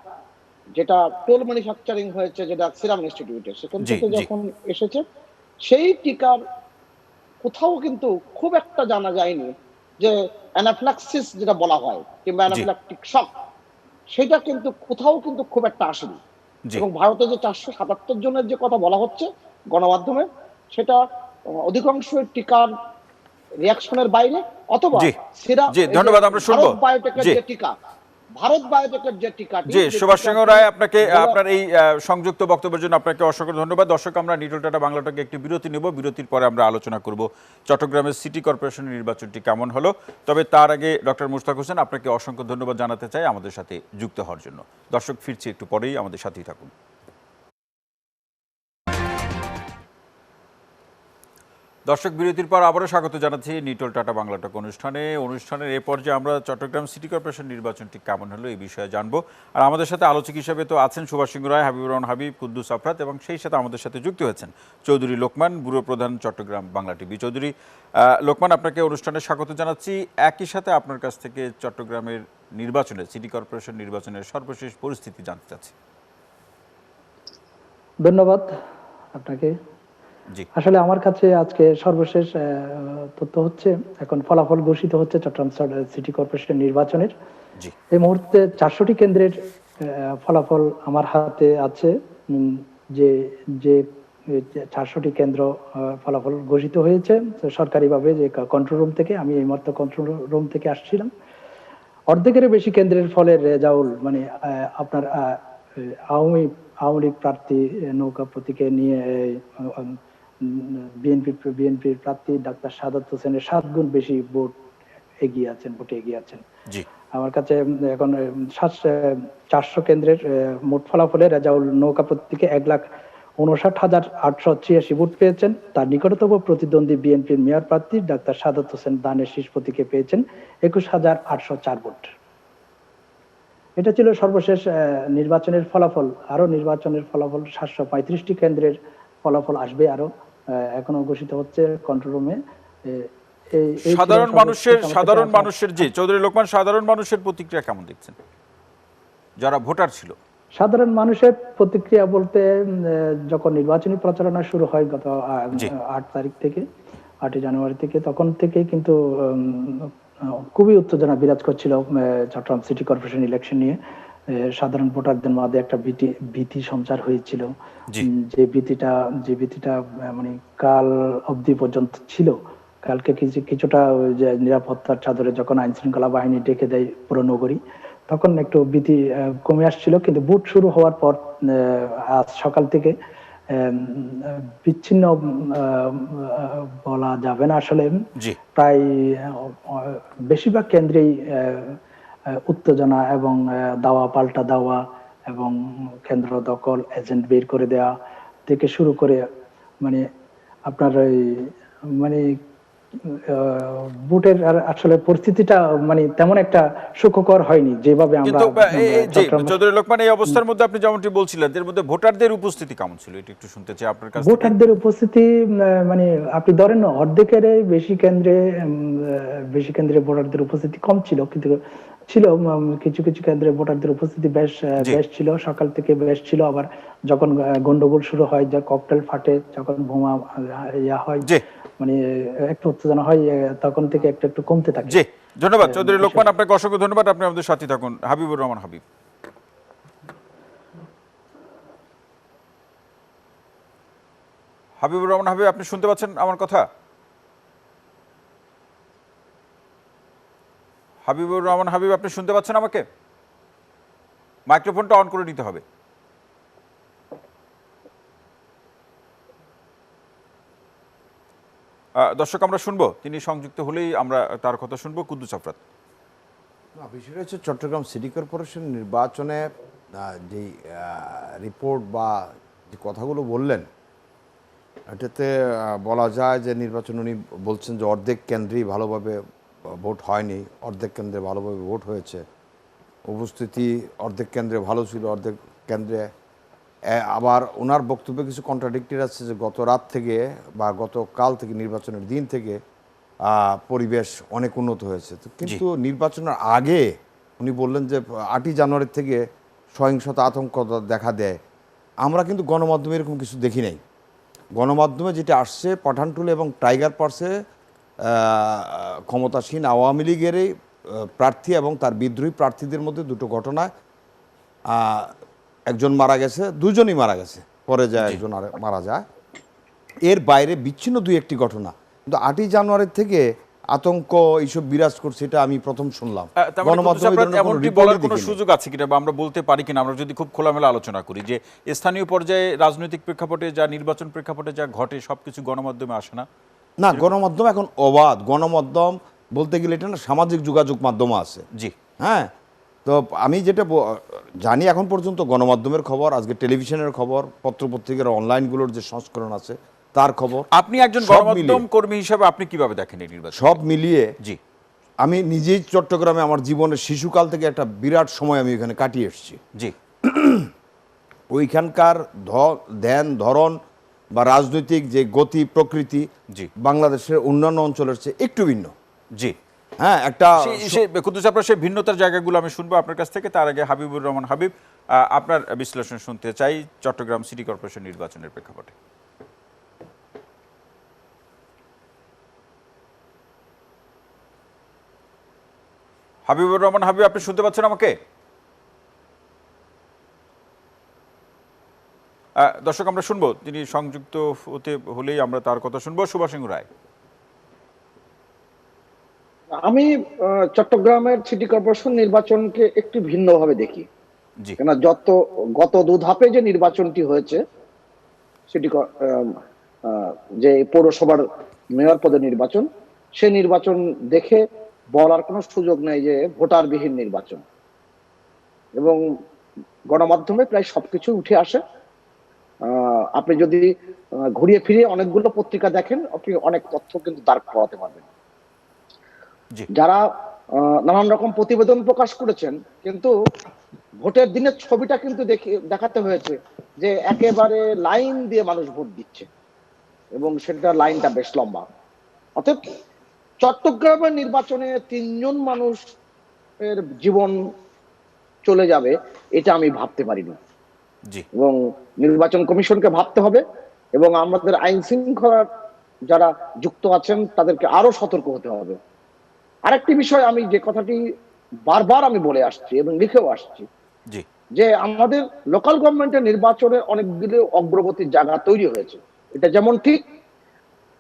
যেটা টোল ম্যানুফ্যাকচারিং হয়েছে, যেটা সিরাম ইনস্টিটিউটে, সেখান জি, থেকে জি। যখন এসেছে, সেই টিকার কোথাও কিন্তু খুব একটা জানা যায়নি যে অ্যানাফিলাক্সিস যেটা বলা হয়, কিংবা অ্যানাফিলাক্টিক শক, সেটা কিন্তু কোথাও কিন্তু খুব একটা আসেনি। জি, এবং ভারতে যে 477 জনের যে কথা বলা হচ্ছে গণমাধ্যমে, সেটা অধিকাংশ টিকার রিয়াকশনের বাইরে, অথবা জি, সিরাম, জি, ধন্যবাদ। আমরা শুনবো। ভারত বায়োটেকের জি। যে টিকা, ভারত বায়োটেকের যে টিকাটি, জি, যে সুভাষ সিংহ টিকাটি রায়, আপনাকে বলা- আপনার এই সংযুক্ত বক্তব্যের জন্য আপনাকে অসংখ্য ধন্যবাদ। দর্শক, আমরা নিটল টাটা বাংলাটাকে একটি বিরতি নেব। বিরতির পরে আমরা আলোচনা করব চট্টগ্রামের সিটি কর্পোরেশনের নির্বাচনটি কেমন হলো। তবে তার আগে ডক্টর মুস্তাক হোসেন, আপনাকে অসংখ্য ধন্যবাদ জানাতে চাই আমাদের সাথে যুক্ত হওয়ার জন্য। দর্শক, ফিরছি একটু পরেই, আমাদের সাথেই থাকুন। দর্শক, বিরতির পর আবারও স্বাগত জানাচ্ছি নিটল টাটা বাংলাটক অনুষ্ঠানের এ পর্যায়ে আমরা চট্টগ্রাম সিটি কর্পোরেশন নির্বাচনটি কেমন হলো এই বিষয়ে জানবো। আর আমাদের সাথে আলোচক হিসেবে তো আছেন সুভাষ সিংহ রায়, হাবিবুর রহমান হাবিব, কুদ্দুস আফরাত, এবং সেই সাথে আমাদের সাথে যুক্ত হয়েছেন চৌধুরী লোকমান, ব্যুরো প্রধান, চট্টগ্রাম বাংলা টিভি। চৌধুরী লোকমান, আপনাকে অনুষ্ঠানে স্বাগত জানাচ্ছি। একই সাথে আপনার কাছ থেকে চট্টগ্রামের নির্বাচনের, সিটি কর্পোরেশন নির্বাচনের সর্বশেষ পরিস্থিতি জানতে চাচ্ছি। ধন্যবাদ আপনাকে। জি, আসলে আমার কাছে আজকে সর্বশেষ তথ্য হচ্ছে, এখন ফলাফল ঘোষিত হচ্ছে চট্টগ্রাম সিটি কর্পোরেশন নির্বাচনের। জি, এই মুহূর্তে 400টি কেন্দ্রের ফলাফল আমার হাতে আছে। যে যে 400টি কেন্দ্র ফলাফল ঘোষিত হয়েছে সরকারিভাবে, যে কন্ট্রোল রুম থেকে। আমি এই মুহূর্তে কন্ট্রোল রুম থেকে আসছিলাম। অর্ধেকের বেশি কেন্দ্রের ফলে রেজাউল, মানে আপনার আওয়ামী লীগ প্রার্থী নৌকা প্রতীকে নিয়ে বিএনপির প্রার্থী ডাক্তার সাদাত হোসেনের 7 গুণ বেশি ভোটে এগিয়ে আছেন। জি, আমার কাছে এখন 400 কেন্দ্রের মোট ফলাফলে রেজাউল নৌকা প্রতীকে 1,59,883 ভোট পেয়েছেন। তার নিকটতম প্রতিদ্বন্দ্বী বিএনপির মেয়র প্রার্থী ডাক্তার সাদাত হোসেন দানের শীষ প্রতীকে পেয়েছেন 21,804 ভোট। এটা ছিল সর্বশেষ নির্বাচনের ফলাফল। আরো নির্বাচনের ফলাফল 735টি কেন্দ্রের ফলাফল আসবে, আরো এখনো ঘোষিত হচ্ছে কন্ট্রোল রুমে। সাধারণ মানুষের জি চৌধুরী লোকমান, সাধারণ মানুষের প্রতিক্রিয়া কেমন দেখছেন, যারা ভোটার ছিল? সাধারণ মানুষের প্রতিক্রিয়া বলতে, যখন নির্বাচনী প্রচারণা শুরু হয় গত 8 তারিখ থেকে, 8ই জানুয়ারি থেকে, তখন থেকেই কিন্তু খুবই উত্তেজনা বিরাজ করছিল চট্টগ্রাম সিটি কর্পোরেশন ইলেকশন নিয়ে। সাধারণ ভোটারদের মধ্যে একটা ভীতি সঞ্চার হয়েছিল, যে ভীতিটা মানে কাল অবধি পর্যন্ত ছিল। কালকে কিছুটা যে নিরাপত্তার চাদরে যখন আইন শৃঙ্খলা বাহিনী ডেকে দেয় পুরো নগরী, তখন একটু ভীতি কমে আসছিল। কিন্তু ভোট শুরু হওয়ার পর আজ সকাল থেকে বিচ্ছিন্ন বলা যাবে না আসলে, প্রায় বেশিরভাগ কেন্দ্রেই উত্তেজনা এবং দাওয়া পাল্টা দাওয়া এবং কেন্দ্র দখল, এজেন্ট বের করে দেওয়া থেকে শুরু করে মানে আপনার মানে ভোটের আসলে পরিস্থিতিটা মানে তেমন একটা সুখকর হয়নি যেভাবে আমরা। চৌধুরী লোকমান, এই অবস্থার মধ্যে আপনি যেমনটি বলছিলেন, এর মধ্যে ভোটারদের উপস্থিতি কেমন ছিল এটা একটু শুনতে চাই আপনার কাছ থেকে। ভোটারদের উপস্থিতি মানে আপনি ধরেন অর্ধেকের বেশি কেন্দ্রে ভোটারদের উপস্থিতি কম ছিল, কিন্তু ছিল কিছু কিছু কেন্দ্রে ভোটারদের উপস্থিতি বেশ ছিল, সকাল থেকে বেশ ছিল। আবার যখন গন্ডগোল শুরু হয়, যে ককটেল ফাটে, যখন বোমা হয়, মানে একটু উত্তেজনা হয়, তখন থেকে একটু একটু কমতে থাকে। জি, ধন্যবাদ চৌধুরী লোকমান, আপনাকে অসংখ্য ধন্যবাদ। আপনি আমাদের সাথে থাকুন। হাবিবুর রহমান হাবিব। হাবিবুর রহমান হাবিব, আপনি শুনতে পাচ্ছেন আমার কথা? হাবিবুর রহমান হাবিব, আপনি শুনতে পাচ্ছেন আমাকে? মাইক্রোফোনটা অন করে নিতে হবে। দর্শক, আমরা শুনবো, তিনি সংযুক্ত হলেই আমরা তার কথা শুনবো। কুদ্দুস আফরাদ। বিষয়টা হচ্ছে চট্টগ্রাম সিটি কর্পোরেশন নির্বাচনে যে রিপোর্ট বা যে কথাগুলো বললেন, এটাতে বলা যায় যে নির্বাচন উনি বলছেন যে অর্ধেক কেন্দ্রেই ভালোভাবে ভোট হয়নি, অর্ধেক কেন্দ্রে ভালোভাবে ভোট হয়েছে। উপস্থিতি অর্ধেক কেন্দ্রে ভালো ছিল, অর্ধেক কেন্দ্রে। আবার ওনার বক্তব্যে কিছু কন্ট্রাডিক্টরি আছে যে গত রাত থেকে বা গতকাল থেকে, নির্বাচনের দিন থেকে পরিবেশ অনেক উন্নত হয়েছে। কিন্তু নির্বাচনের আগে উনি বললেন যে 8ই জানুয়ারি থেকে সহিংসতা, আতঙ্ক দেখা দেয়। আমরা কিন্তু গণমাধ্যমে এরকম কিছু দেখি নাই। গণমাধ্যমে যেটা আসছে, পাঠানটুলি এবং টাইগার পার্সে ক্ষমতাসীন আওয়ামী লীগেরই প্রার্থী এবং তার বিদ্রোহী প্রার্থীদের মধ্যে দুটো ঘটনায় একজন মারা গেছে, দুজনই মারা গেছে, পরে যায় একজন মারা যায়। এর বাইরে বিচ্ছিন্ন দুই একটি ঘটনা, কিন্তু 8ই জানুয়ারি থেকে আতঙ্ক এইসব বিরাজ করছে, এটা আমি প্রথম শুনলাম। কোনো সুযোগ আছে কিনা বা আমরা বলতে পারি কিনা, আমরা যদি খুব খোলামেলা আলোচনা করি, যে স্থানীয় পর্যায়ে রাজনৈতিক প্রেক্ষাপটে যা, নির্বাচন প্রেক্ষাপটে যা ঘটে, সবকিছু গণমাধ্যমে আসে না? না, গণমাধ্যম এখন অবাধ। গণমাধ্যম বলতে গেলে এটা না, সামাজিক যোগাযোগ মাধ্যম আছে। জি হ্যাঁ, তো আমি যেটা জানি এখন পর্যন্ত গণমাধ্যমের খবর, আজকে টেলিভিশনের খবর, পত্রপত্রিকার অনলাইনগুলোর যে সংস্করণ আছে তার খবর। আপনি একজন গণমাধ্যম কর্মী হিসেবে আপনি কিভাবে দেখেন এই নির্বাচন? সব মিলিয়ে জি, আমি নিজেই চট্টগ্রামে আমার জীবনের শিশুকাল থেকে একটা বিরাট সময় আমি এখানে কাটিয়ে এসেছি। জি, ওইখানকার ধ্যান ধরন বা রাজনৈতিক যে গতি প্রকৃতি বাংলাদেশের অন্যান্য অঞ্চলের চেয়ে একটু ভিন্ন। জি হ্যাঁ, একটা কুদ্দুস আফরাদ, সেই ভিন্নতার জায়গাগুলো আমি শুনবো আপনার কাছ থেকে। তার আগে হাবিবুর রহমান হাবিব, আপনার বিশ্লেষণ শুনতে চাই চট্টগ্রাম সিটি কর্পোরেশন নির্বাচনের প্রেক্ষাপটে। হাবিবুর রহমান হাবিব, আপনি শুনতে পাচ্ছেন আমাকে? দর্শক, আমরা শুনবো, তিনি সংযুক্ত হতে হলেই আমরা তার কথা শুনবো। সুভাষ সিংহ রায়। আমি চট্টগ্রামের সিটি কর্পোরেশন নির্বাচনকে একটু ভিন্নভাবে দেখি। কেন, গত দু ধাপে যে নির্বাচনটি হয়েছে, সিটি যে পৌরসভার মেয়র পদের নির্বাচন, সে নির্বাচন দেখে বলার কোনো সুযোগ নেই যে ভোটারবিহীন নির্বাচন, এবং গণমাধ্যমে প্রায় সবকিছু উঠে আসে। আপনি যদি ঘুরিয়ে ফিরিয়ে অনেকগুলো পত্রিকা দেখেন, আপনি অনেক তথ্য কিন্তু দাঁড় করাতে পারবেন। যারা নানান রকম প্রতিবেদন প্রকাশ করেছেন, কিন্তু ভোটের দিনের ছবিটা কিন্তু দেখাতে হয়েছে যে একেবারে লাইন দিয়ে মানুষ ভোট দিচ্ছে, এবং সেটা লাইনটা বেশ লম্বা। অর্থাৎ চট্টগ্রামের নির্বাচনে 3 জন মানুষের জীবন চলে যাবে, এটা আমি ভাবতে পারিনি। এবং নির্বাচন কমিশনকে ভাবতে হবে, এবং আমাদের আইন শৃঙ্খলার যারা যুক্ত আছেন তাদেরকে আরো সতর্ক হতে হবে। আরেকটি বিষয় আমি যে কথাটি বারবার আমি বলে আসছি এবং লিখেও আসছি, জি যে আমাদের লোকাল গভর্নমেন্টের নির্বাচনে অনেকগুলো অগ্রগতির জায়গা তৈরি হয়েছে, এটা যেমন ঠিক,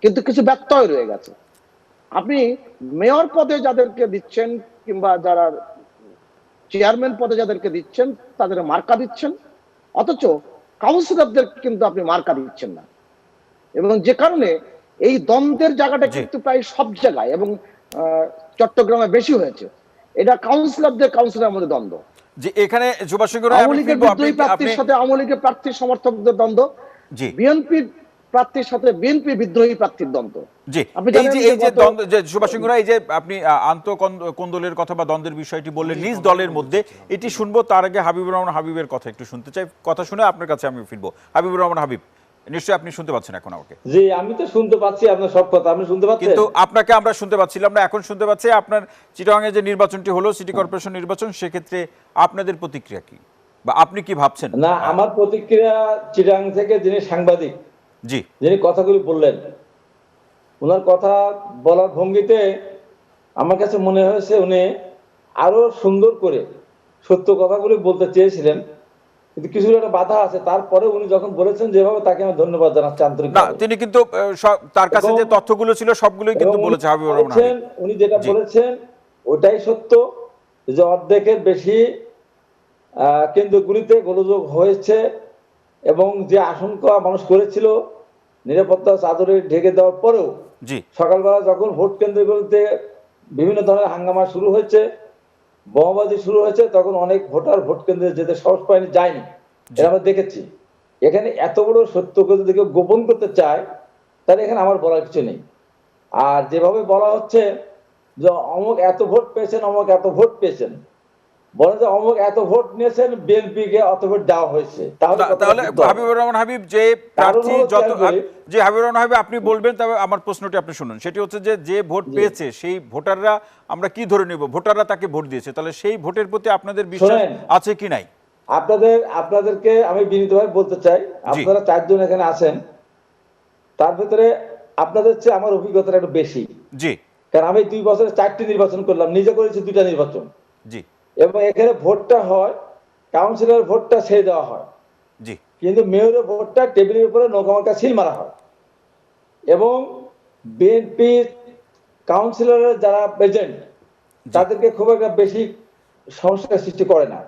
কিন্তু কিছু ব্যত্যয় রয়ে গেছে। আপনি মেয়র পদে যাদেরকে দিচ্ছেন কিংবা যারা চেয়ারম্যান পদে যাদেরকে দিচ্ছেন তাদের মার্কা দিচ্ছেন, অথচ কাউন্সিলরদের কিন্তু আপনি মার্কা দিচ্ছেন না, এবং যে কারণে এই দ্বন্দ্বের জায়গাটা কিন্তু প্রায় সব জায়গায় এবং চট্টগ্রামে বেশি হয়েছে। এটা কাউন্সিলরের মধ্যে দ্বন্দ্ব, যে এখানে সুভাষ সিংহ রায়, আওয়ামী লীগের বিদ্রোহী প্রার্থীর সাথে আওয়ামী লীগের প্রার্থীর সমর্থকদের দ্বন্দ্ব, জি বিএনপির প্রার্থীর সাথে বিএনপি বিদ্রোহী প্রার্থীর দ্বন্দ্ব। জি এই যে দ্বন্দ্ব, যে সুভাষ সিংহ রায়, এই যে আপনি আন্তঃকোন্দলের কথা বা দ্বন্দ্বের বিষয়টি বললেন নিজ দলের মধ্যে, এটি শুনবো। তার আগে হাবিবুর রহমান হাবিবের কথা একটু শুনতে চাই। কথা শুনে আপনার কাছে আমি ফিরবো। হাবিবুর রহমান হাবিব, নিশ্চয়ই আপনি শুনতে পাচ্ছেন এখন আমাকে? জি, আমি তো শুনতে পাচ্ছি আপনার সব কথা, আমি শুনতে পাচ্ছি, কিন্তু আপনাকে আমরা শুনতে পাচ্ছিলাম না, এখন শুনতে পাচ্ছি। আপনার চিটাগাংয়ে যে নির্বাচনটি হলো, সিটি কর্পোরেশন নির্বাচন, সেক্ষেত্রে আপনাদের প্রতিক্রিয়া কি বা আপনি কি ভাবছেন? না, আমার প্রতিক্রিয়া, চিটাগাং থেকে যিনি সাংবাদিক, জি, যিনি কথাগুলি বললেন, ওনার কথা বলার ভঙ্গিতে আমার কাছে মনে হয়েছে উনি আরো সুন্দর করে সত্য কথাগুলি বলতে চেয়েছিলেন, কিন্তু কিছু একটা বাধা আছে। তারপরে উনি যখন বলেছেন যেভাবে, তাকে আমি ধন্যবাদ জানাচ্ছি আন্তরিক। না, তিনি কিন্তু তার কাছে যে তথ্যগুলো ছিল সবগুলোই কিন্তু বলেছে হাবিবুর রহমান হাবিব। উনি যেটা বলেছেন ওটাই সত্য, যে অর্ধেকের বেশি কেন্দ্রগুলিতে গোলযোগ হয়েছে, এবং যে আশঙ্কা মানুষ করেছিল নিরাপত্তা চাদরে ঢেকে দেওয়ার পরেও সকালবেলা যখন ভোট কেন্দ্রগুলিতে বিভিন্ন ধরনের হাঙ্গামা শুরু হয়েছে, বোমাবাজি শুরু হয়েছে, তখন অনেক ভোটার ভোট কেন্দ্রে যেতে সাহস পায়নি, যায়নি। এটা আমরা দেখেছি। এখানে এত বড় সত্যকে যদি কেউ গোপন করতে চায়, তাহলে এখানে আমার বলার কিছু নেই। আর যেভাবে বলা হচ্ছে যে অমুক এত ভোট পেয়েছেন, অমুক এত ভোট পেয়েছেন, বলে যে অমুক এত ভোট নিয়েছেন, বিএনপি কে অত ভোট দেওয়া হয়েছে, তাহলে হাবিবুর রহমান হাবিব, যে প্রার্থী যত, যে হাবিবুর রহমান হাবিব আপনি বলবেন, তবে আমার প্রশ্নটি আপনি শুনুন। সেটি হচ্ছে যে ভোট পেয়েছে সেই ভোটাররা আমরা কি ধরে নেব? ভোটাররা তাকে ভোট দিয়েছে, তাহলে সেই ভোটের প্রতি আপনাদের বিশ্বাস আছে কি নাই? আপনাদেরকে আমি বিনীতভাবে বলতে চাই, আপনারা 4 জন এখানে আছেন, তার ভিতরে আপনাদের চেয়ে আমার অভিজ্ঞতা একটু বেশি। জি, কারণ আমি 2 বছরে 4টি নির্বাচন করলাম, নিজে করেছি 2টা নির্বাচন। জি, এবং এখানে ভোটটা হয়, কাউন্সিলর ভোটটা ছেড়ে দেওয়া হয়, জি, কিন্তু মেয়রের ভোটটা টেবিলের উপরে নৌকামার্কা সিল মারা হয়। এবং বিএনপি কাউন্সিলরের যারা এজেন্ট, তাদেরকে খুব একটা বেশি সমস্যার সৃষ্টি করে না,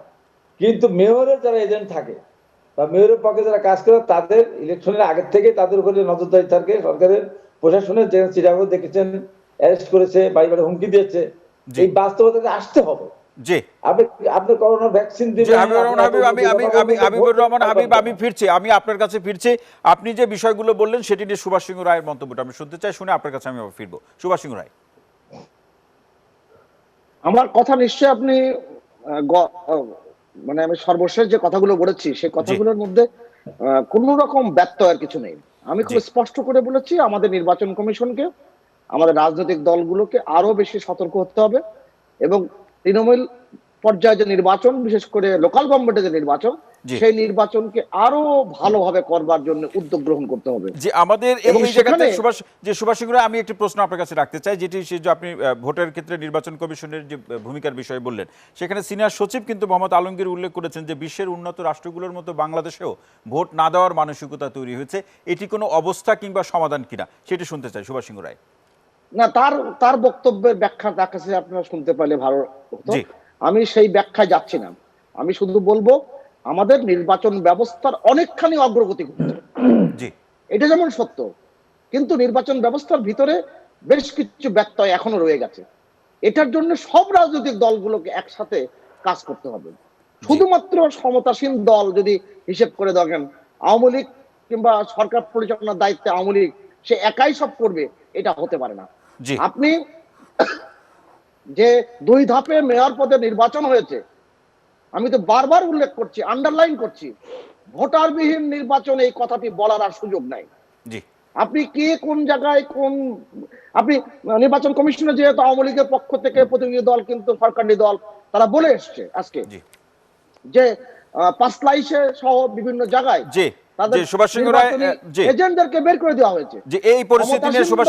কিন্তু মেয়রের যারা এজেন্ট থাকে বা মেয়রের পক্ষে যারা কাজ করে, তাদের ইলেকশনের আগের থেকে তাদের উপরে নজরদারি থাকে সরকারের, প্রশাসনের। যে চিরাগ দেখেছেন, অ্যারেস্ট করেছে, বাড়ি বাড়ি হুমকি দিয়েছে। এই বাস্তবতাকে আসতে হবে। জি, আপনি করোনা ভ্যাকসিন দিবেন। হাবিবুর রহমান হাবিব, আমি ফিরছি, আমি আপনার কাছে ফিরছি। আপনি যে বিষয়গুলো বললেন সেটি নিয়ে সুভাষ সিংহ রায়ের মন্তব্যটা আমি শুনতে চাই, শুনে আপনার কাছে আমি ফিরবো। সুভাষ সিংহ রায়, আমার কথা নিশ্চয়ই আপনি মানে আমি সর্বশেষ যে কথাগুলো বলেছি সেই কথাগুলোর মধ্যে কোন রকম ব্যত্যয়ের কিছু নেই। আমি খুব স্পষ্ট করে বলেছি, আমাদের নির্বাচন কমিশনকে, আমাদের রাজনৈতিক দলগুলোকে আরো বেশি সতর্ক হতে হবে, এবং তৃণমূল পর্যায়ে যে নির্বাচন, বিশেষ করে লোকাল গভর্নমেন্টের যে নির্বাচন, সেই নির্বাচনকে আরো ভালোভাবে করবার জন্য উদ্যোগ গ্রহণ করতে হবে। যে আমাদের এই জায়গাতে সুভাষ সিংহ রায়, আমি একটি প্রশ্ন আপনার কাছে রাখতে চাই, যেটি যে আপনি ভোটের ক্ষেত্রে নির্বাচন কমিশনের যে ভূমিকার বিষয়ে বললেন, সেখানে সিনিয়র সচিব কিন্তু মোহাম্মদ আলমগীর উল্লেখ করেছেন যে বিশ্বের উন্নত রাষ্ট্রগুলোর মতো বাংলাদেশেও ভোট না দেওয়ার মানসিকতা তৈরি হয়েছে। এটি কোনো অবস্থা কিংবা সমাধান কিনা, সেটি শুনতে চাই সুভাষ সিংহ রায়। না, তার বক্তব্যের ব্যাখ্যা তার কাছে আপনারা শুনতে পারলে ভালো হতো। আমি সেই ব্যাখ্যায় যাচ্ছি না। আমি শুধু বলবো, আমাদের নির্বাচন ব্যবস্থার অনেকখানি অগ্রগতি ঘটেছে, এটা যেমন সত্য, কিন্তু নির্বাচন ব্যবস্থার ভিতরে বেশ কিছু ব্যত্যয় এখনো রয়ে গেছে। এটার জন্য সব রাজনৈতিক দলগুলোকে একসাথে কাজ করতে হবে। শুধুমাত্র সমতাসীন দল যদি হিসেব করে দেখেন, আওয়ামী লীগ কিংবা সরকার পরিচালনার দায়িত্বে আওয়ামী লীগ, সে একাই সব করবে, এটা হতে পারে না। আপনি যে 2 ধাপে মেয়র পদে নির্বাচন হয়েছে, আমি তো বারবার উল্লেখ করছি, আন্ডারলাইন করছি, ভোটারবিহীন নির্বাচন এই কথাটি বলার আর সুযোগ নাই। আপনি কে কোন জায়গায় আপনি নির্বাচন কমিশনে যেহেতু আওয়ামী লীগের পক্ষ থেকে প্রতিনিধি দল, কিন্তু সরকারি দল, তারা বলে এসছে আজকে যে 5 লাইসে সহ বিভিন্ন জায়গায় তাদের সুভাষ সিংহ রায়, এজেন্টদেরকে বের করে দেওয়া হয়েছে। যে এই পরিস্থিতি নিয়ে সুভাষ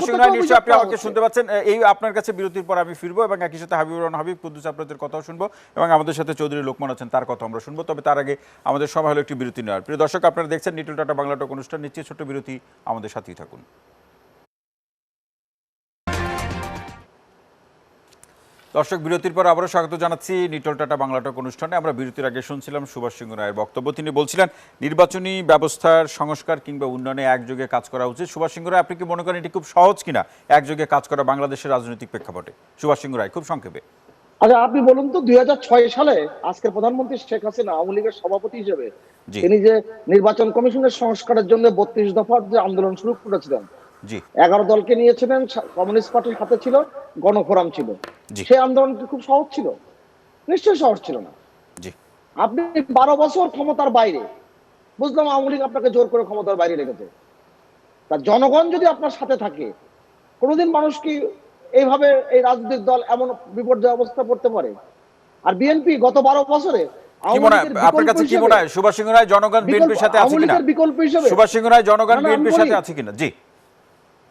সিংহ রায়, নিশ্চয়ই আপনি আমাকে শুনতে পাচ্ছেন। এই আপনার কাছে বিরতির পর আমি ফিরবো এবং একই সাথে হাবিবুর রহমান হাবিব, কুদ্দুস আপনাদের কথাও শুনবো এবং আমাদের সাথে চৌধুরী লোকমান আছেন, তার কথা আমরা শুনবো। তবে তার আগে আমাদের সময় হলো একটি বিরতি নেওয়ার। প্রিয় দর্শক, আপনারা দেখছেন নিটল টাটা বাংলা টক অনুষ্ঠান, নিচ্ছে ছোট্ট বিরতি, আমাদের সাথেই থাকুন। দর্শক, বিরতির পর আবারও স্বাগত জানাচ্ছি নিটল টাটা বাংলা টক অনুষ্ঠানে। আমরা বিরতির আগে শুনছিলাম সুভাষ সিংহ রায়ের বক্তব্য। তিনি বলছিলেন নির্বাচনী ব্যবস্থার সংস্কার কিংবা উন্নয়নে একযোগে কাজ করা উচিত। সুভাষ সিংহ রায়, আপনি কি মনে করেন এটি খুব সহজ কিনা একযোগে কাজ করা বাংলাদেশের রাজনৈতিক প্রেক্ষাপটে? সুভাষ সিংহ রায়, খুব সংক্ষেপে। আচ্ছা, আপনি বলুন তো 2006 সালে আজকের প্রধানমন্ত্রী শেখ হাসিনা আওয়ামী লীগের সভাপতি হিসেবে তিনি যে নির্বাচন কমিশনের সংস্কারের জন্য 32 দফার যে আন্দোলন শুরু করেছিলেন, 11 দলকে নিয়েছিলেন, কমিউনিস্ট পার্টির হাতে ছিল, গণফোরাম ছিল, সেই আন্দোলন কি খুব সহজ ছিল? নিশ্চয়ই সহজ ছিল না। আপনি 12 বছর ক্ষমতার বাইরে, বুঝলাম আওয়ামী লীগ আপনাকে জোর করে ক্ষমতার বাইরে রেখেছে, তা জনগণ যদি আপনার সাথে থাকে, কোনোদিন মানুষ কি এইভাবে এই রাজনৈতিক দল এমন বিপর্যয় অবস্থা পড়তে পারে? আর বিএনপি গত 12 বছরে আপনার কাছে কি মনে হয় সুভাষ সিংহ রায় জনগণ বিএনপির সাথে আছে কিনা? বিকল্প হিসেবে সুভাষ সিংহ রায় জনগণ বিএনপির সাথে আছে কিনা? জি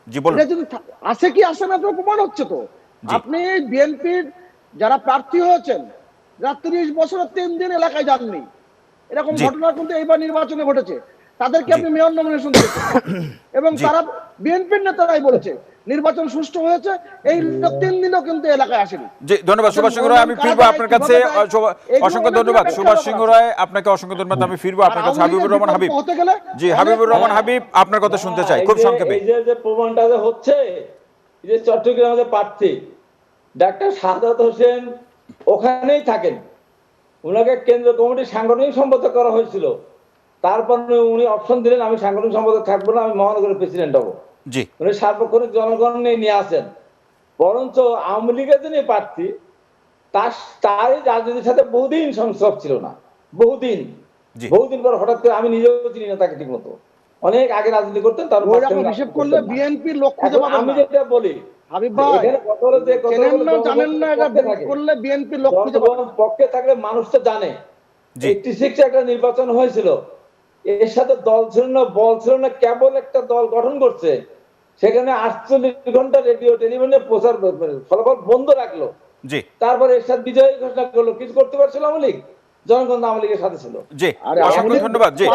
জি বলুন। আছে কি আসে না তো প্রমাণ হচ্ছে তো। আপনি বিএনপির যারা প্রার্থী হয়েছেন, যারা 30 বছরের 3 দিন এলাকায় যাননি, এরকম ঘটনা কিন্তু এইবার নির্বাচনে ঘটেছে, তাদেরকে আপনি মেয়র নমিনেশন দিয়েছেন এবং তারা বিএনপির নেতারাই বলেছে নির্বাচন সুষ্ঠু হয়েছে, এই 3 দিনও কিন্তু এলাকায় আসেনি। জি ধন্যবাদ সুভাষ সিংহ রায়, আমি ফিরবো আপনার কাছে। অসংখ্য ধন্যবাদ সুভাষ সিংহ রায়, আপনাকে অসংখ্য ধন্যবাদ। আমি ফিরবো আপনার কাছে হাবিবুর রহমান হাবিব। জি হাবিবুর রহমান হাবিব, আপনার কথা শুনতে চাই খুব সংক্ষেপে। এই যে প্রমাণটা হচ্ছে যে চট্টগ্রামে প্রার্থী ডাক্তার সাদাত হোসেন ওখানেই থাকেন, ওনাকে কেন্দ্র কমিটির সাংগঠনিক সম্পাদক করা হয়েছিল, তারপর উনি অপশন দিলেন আমি সাংগঠনিক সম্পাদক থাকবো না, আমি মহানগরের প্রেসিডেন্ট হবো। উনি সার্বক্ষণিক জনগণ নিয়ে আসেন। বরঞ্চ আওয়ামী লীগের যিনি প্রার্থী তার রাজনীতির সাথে বহুদিন সংস্রব ছিল না, বহুদিন পর হঠাৎ করে, আমি নিজেও চিনি না তাকে ঠিক মতো, অনেক আগে রাজনীতি করতেন। তার হিসেব করলে বিএনপির লোক খুঁজে পাবেন না। আমি যেটা বলি হাবিব ভাই, জানেন না এটা করলে বিএনপির লোক খুঁজে পাবেন। পক্ষে থাকলে মানুষ তো জানে 86 একটা নির্বাচন হয়েছিল, এর সাথে দল ছিল না, বল ছিল না, কেবল একটা দল গঠন করছে, সেখানে 48 ঘন্টা রেডিও টেলিভিশনে প্রচার ফলাফল বন্ধ রাখলো, তারপরে এর সাথে বিজয় ঘোষণা করলো। কিছু করতে পারছিল আওয়ামী লীগ? জনগণ আওয়ামী লীগের সাথে ছিল। জি অসংখ্য ধন্যবাদ। জি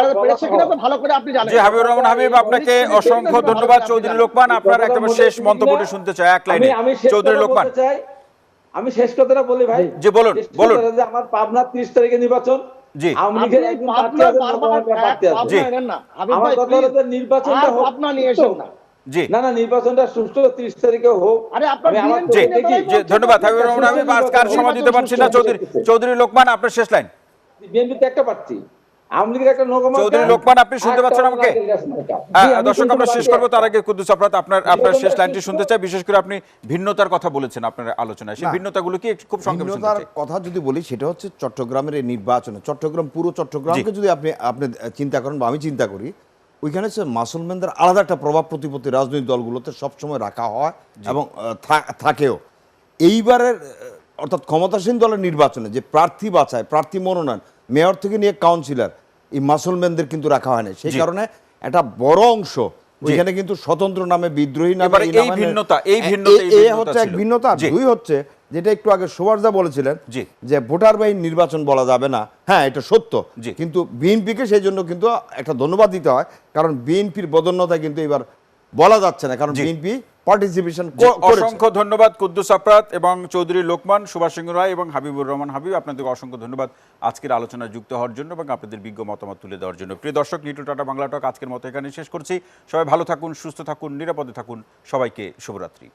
ভালো করে আপনি জানেন। জি হাবিবুর রহমান হাবিব, আপনাকে অসংখ্য ধন্যবাদ। চৌধুরী লোকমান, আপনার একদম শেষ মন্তব্যটি শুনতে চাই এক লাইনে। চৌধুরী লোকমান, আমি শেষ কথাটা বলি ভাই। জি বলুন বলুন। আমার পাবনা 30 তারিখে নির্বাচন, জি আওয়ামী লীগের একজন প্রার্থী আছে, আমার কথা হলো নির্বাচনটা পাবনা নিয়ে এসো না। জি না না, নির্বাচনটা সুষ্ঠু 30 তারিখে হোক। আরে আপনার ধন্যবাদ হাবিবুর রহমান হাবিব, আজকে আর সময় দিতে পারছি না। চৌধুরী লোকমান, আপনার শেষ লাইন। বিএনপিতে একটা প্রার্থী, আওয়ামী লীগের একটা নৌকা। চৌধুরী লোকমান, আপনি শুনতে পাচ্ছেন আমাকে? দর্শক আমরা শেষ করবো, তার আগে কুদ্দুস আফরাত আপনার শেষ লাইনটি শুনতে চাই। বিশেষ করে আপনি ভিন্নতার কথা বলেছেন আপনার আলোচনায়, সেই ভিন্নতাগুলো কি খুব সংক্ষেপে শুনতে চাই। কথা যদি বলি সেটা হচ্ছে চট্টগ্রামের এই নির্বাচনে, চট্টগ্রাম পুরো চট্টগ্রামকে যদি আপনি চিন্তা করেন বা আমি চিন্তা করি, ওইখানে হচ্ছে মাসুলম্যানদের আলাদা একটা প্রভাব প্রতিপত্তি রাজনৈতিক দলগুলোতে সবসময় রাখা হয় এবং থাকেও। এইবারের অর্থাৎ ক্ষমতাসীন দলের নির্বাচনে যে প্রার্থী বাছায়, প্রার্থী মনোনয়ন, মেয়র থেকে নিয়ে কাউন্সিলর, এই মাসুলম্যানদের কিন্তু রাখা হয় না। সেই কারণে একটা বড় অংশ ওইখানে কিন্তু স্বতন্ত্র নামে, বিদ্রোহী নামে, এই ভিন্নতা হচ্ছে এক ভিন্নতা। দুই হচ্ছে যেটা একটু আগে সুভাষদা বলেছিলেন যে ভোটার বাহিনী নির্বাচন বলা যাবে না, হ্যাঁ এটা সত্য, কিন্তু বিএনপিকে সেই জন্য কিন্তু একটা ধন্যবাদ দিতে হয়, কারণ বিএনপির বদন্যতা কিন্তু এবার বলা যাচ্ছে না, কারণ বিএনপি পার্টিসিপেশন করেছে। অসংখ্য ধন্যবাদ কুদ্দুস আফরাত এবং চৌধুরী লোকমান, সুভাষ সিংহ রায় এবং হাবিবুর রহমান হাবিব, আপনাদেরকে অসংখ্য ধন্যবাদ আজকের আলোচনায় যুক্ত হওয়ার জন্য এবং আপনাদের বিজ্ঞ মতামত তুলে দেওয়ার জন্য। প্রিয় দর্শক, নিটল টাটা বাংলা টক আজকের মতো এখানে শেষ করছি। সবাই ভালো থাকুন, সুস্থ থাকুন, নিরাপদে থাকুন। সবাইকে শুভরাত্রি।